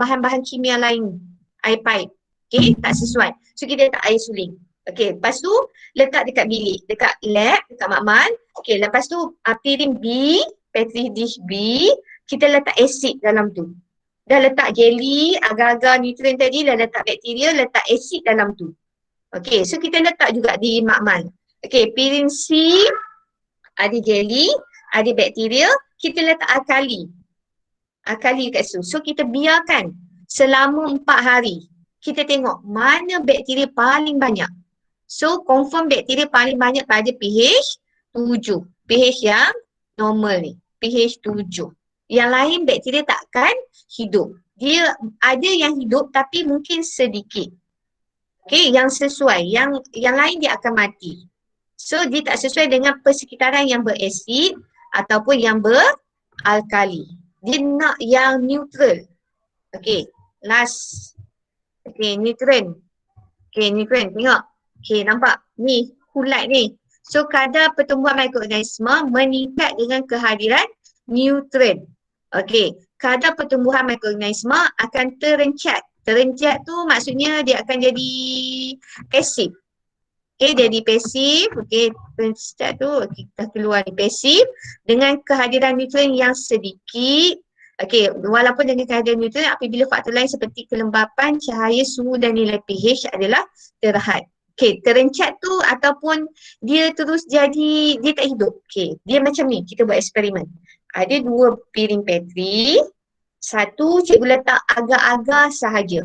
bahan-bahan kimia lain. Air pipe. Okey, tak sesuai. So kita letak air suling. Okey, lepas tu letak dekat bilik, dekat lab, dekat makmal. Okey, lepas tu piring B, petri dish B, kita letak asid dalam tu. Dah letak jelly, agar-agar nutrien tadi, dah letak bakteria, letak asid dalam tu. Okey, so kita letak juga di makmal. Okey, piring C ada jelly, ada bakteria, kita letak alkali. Alkali kat situ. So kita biarkan selama 4 hari. kita tengok mana bakteria paling banyak. So confirm bakteria paling banyak pada pH 7. pH yang normal ni, pH 7. Yang lain bakteria takkan hidup. Dia ada yang hidup tapi mungkin sedikit. Okay, yang sesuai. Yang lain dia akan mati. So dia tak sesuai dengan persekitaran yang berasid ataupun yang beralkali. Dia nak yang neutral. Okay, last. Okay, neutron. Okay, neutron. Tengok. Okay, nampak? Ni, kulat ni. So kadar pertumbuhan mikroorganisma meningkat dengan kehadiran neutron. Okay, kadar pertumbuhan mikroorganisma akan terencat. Terencat tu maksudnya dia akan jadi pasif. Okay, jadi pasif. Okay, terencat tu kita keluar ni pasif dengan kehadiran neutron yang sedikit. Okay, walaupun dengan kehadiran neutron apabila faktor lain seperti kelembapan, cahaya, suhu dan nilai pH adalah terhad. Okay, terencat tu ataupun dia terus jadi, dia tak hidup. Okay, dia macam ni, kita buat eksperimen. Ada 2 piring Petri, satu cikgu letak agar-agar sahaja.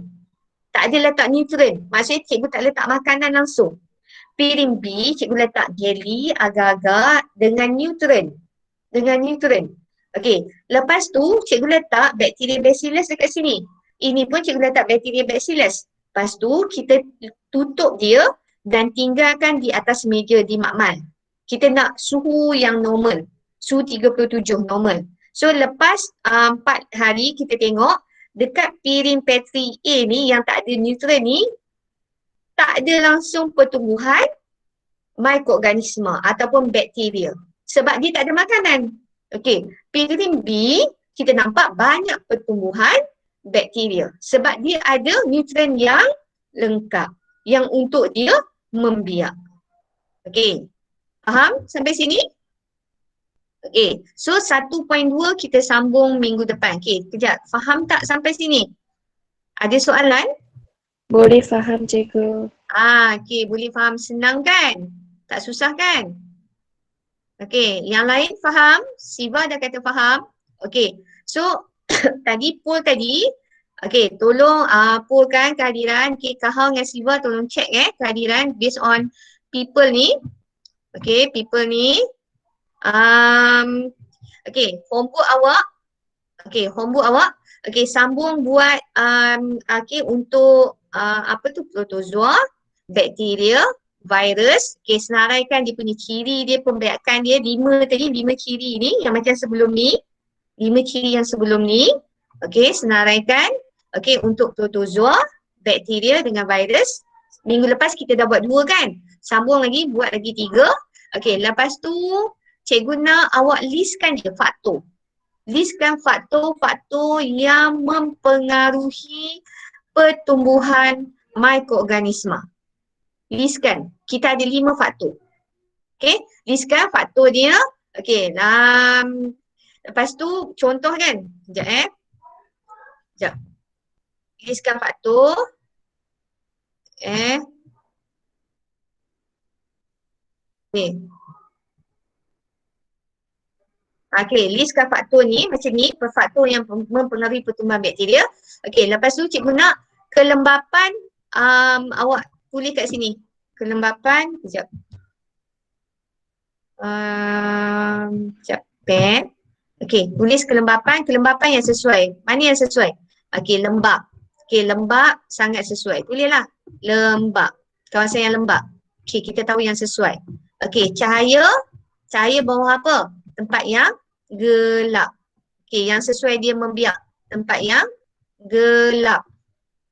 Tak ada letak neutron, maksudnya cikgu tak letak makanan langsung. Piring B, cikgu letak jelly, agar-agar dengan neutron. Dengan neutron. Okey, lepas tu cikgu letak bakteria bacillus dekat sini. Ini pun cikgu letak bakteria bacillus. Lepas tu kita tutup dia dan tinggalkan di atas meja di makmal. Kita nak suhu yang normal. Suhu 37 normal. So lepas 4 hari kita tengok dekat piring Petri A ni yang tak ada neutron ni, tak ada langsung pertumbuhan mikroorganisma ataupun bakteria. Sebab dia tak ada makanan. Okey, piring B kita nampak banyak pertumbuhan bakteria. Sebab dia ada neutron yang lengkap. Yang untuk dia membiak. Okey, faham sampai sini? Okey, so 1.2 kita sambung minggu depan. Okey, kejap. Faham tak sampai sini? Ada soalan? Boleh faham cikgu. Okey, boleh faham, senang kan? Tak susah kan? Okey, yang lain faham? Siva dah kata faham. Okey, so tadi poll tadi, okey, tolong poll kan kehadiran. Okey, Kahau dengan Siva tolong check kehadiran based on people ni. Okey, people ni. Okey, homework awak. Okey, homework awak. Okey, sambung buat okey untuk apa tu, protozoa, bakteria, virus. Okey, senaraikan dia punya ciri dia, pembiakan dia, 5 tadi, 5 ciri ni yang macam sebelum ni. 5 ciri yang sebelum ni. Okey, senaraikan. Okey, untuk protozoa, bakteria dengan virus. Minggu lepas kita dah buat 2 kan? Sambung lagi, buat lagi 3. Okey, lepas tu cikgu nak awak listkan je faktor. Listkan faktor-faktor yang mempengaruhi pertumbuhan mikroorganisma. Listkan. Kita ada 5 faktor. Okey, listkan faktor dia. Okey, lepas tu contoh kan. Sekejap Sekejap. Listkan faktor. Ni. Okey, listkan faktor ni macam ni, faktor yang mempengaruhi pertumbuhan bakteria. Okey, lepas tu cikgu nak kelembapan, awak tulis kat sini. Kelembapan, sekejap. Sekejap, pen. Okey, tulis kelembapan yang sesuai. Mana yang sesuai? Okey, lembab. Okey, lembab sangat sesuai. Tulislah, lembab. Kawasan yang lembab. Okey, kita tahu yang sesuai. Okey, cahaya bawah apa? Tempat yang gelap. Okey, yang sesuai dia membiak. Tempat yang gelap.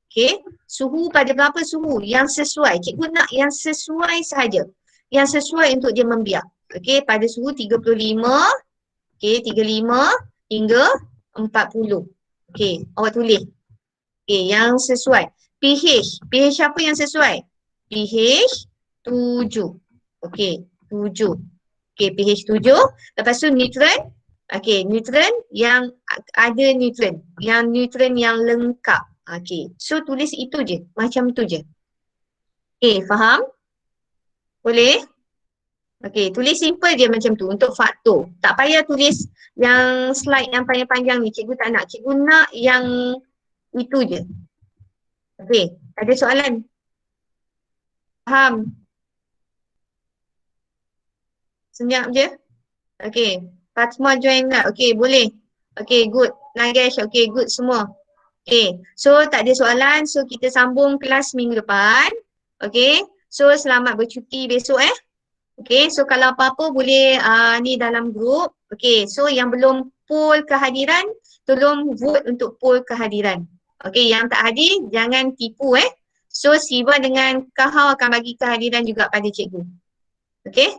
Okey, suhu pada berapa suhu? Yang sesuai. Cikgu nak yang sesuai sahaja. Yang sesuai untuk dia membiak. Okey, pada suhu 35. Okey, 35 hingga 40. Okey, awak tulis. Okey, yang sesuai. pH apa yang sesuai? pH 7. Okey, 7. Okey, pH 7. Lepas tu neutron. Okey, neutron yang ada neutron. Yang neutron yang lengkap. Okey, so tulis itu je. Macam tu je. Okey, faham? Boleh? Okey, tulis simple je macam tu untuk faktor. Tak payah tulis yang slide yang panjang-panjang ni. Cikgu tak nak. Cikgu nak yang itu je. Okey. Ada soalan? Faham? Senyap je? Okay. Fatma join tak? Okay, boleh. Okay, good. Nagesh, okay, good semua. Okay, so tak ada soalan. So kita sambung kelas minggu depan. Okay, so selamat bercuti besok Okay, so kalau apa-apa boleh ni dalam grup. Okay, so yang belum poll kehadiran, tolong vote untuk poll kehadiran. Okay, yang tak hadir jangan tipu So Siva dengan Kahau akan bagi kehadiran juga pada cikgu. Okay,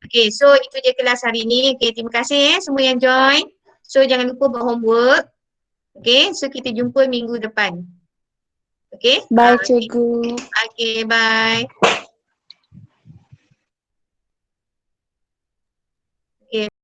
okay, so itu je kelas hari ni. Okay, terima kasih semua yang join. So jangan lupa buat homework. Okay, so kita jumpa minggu depan. Okay, Bye, cikgu. okay, bye. Okay.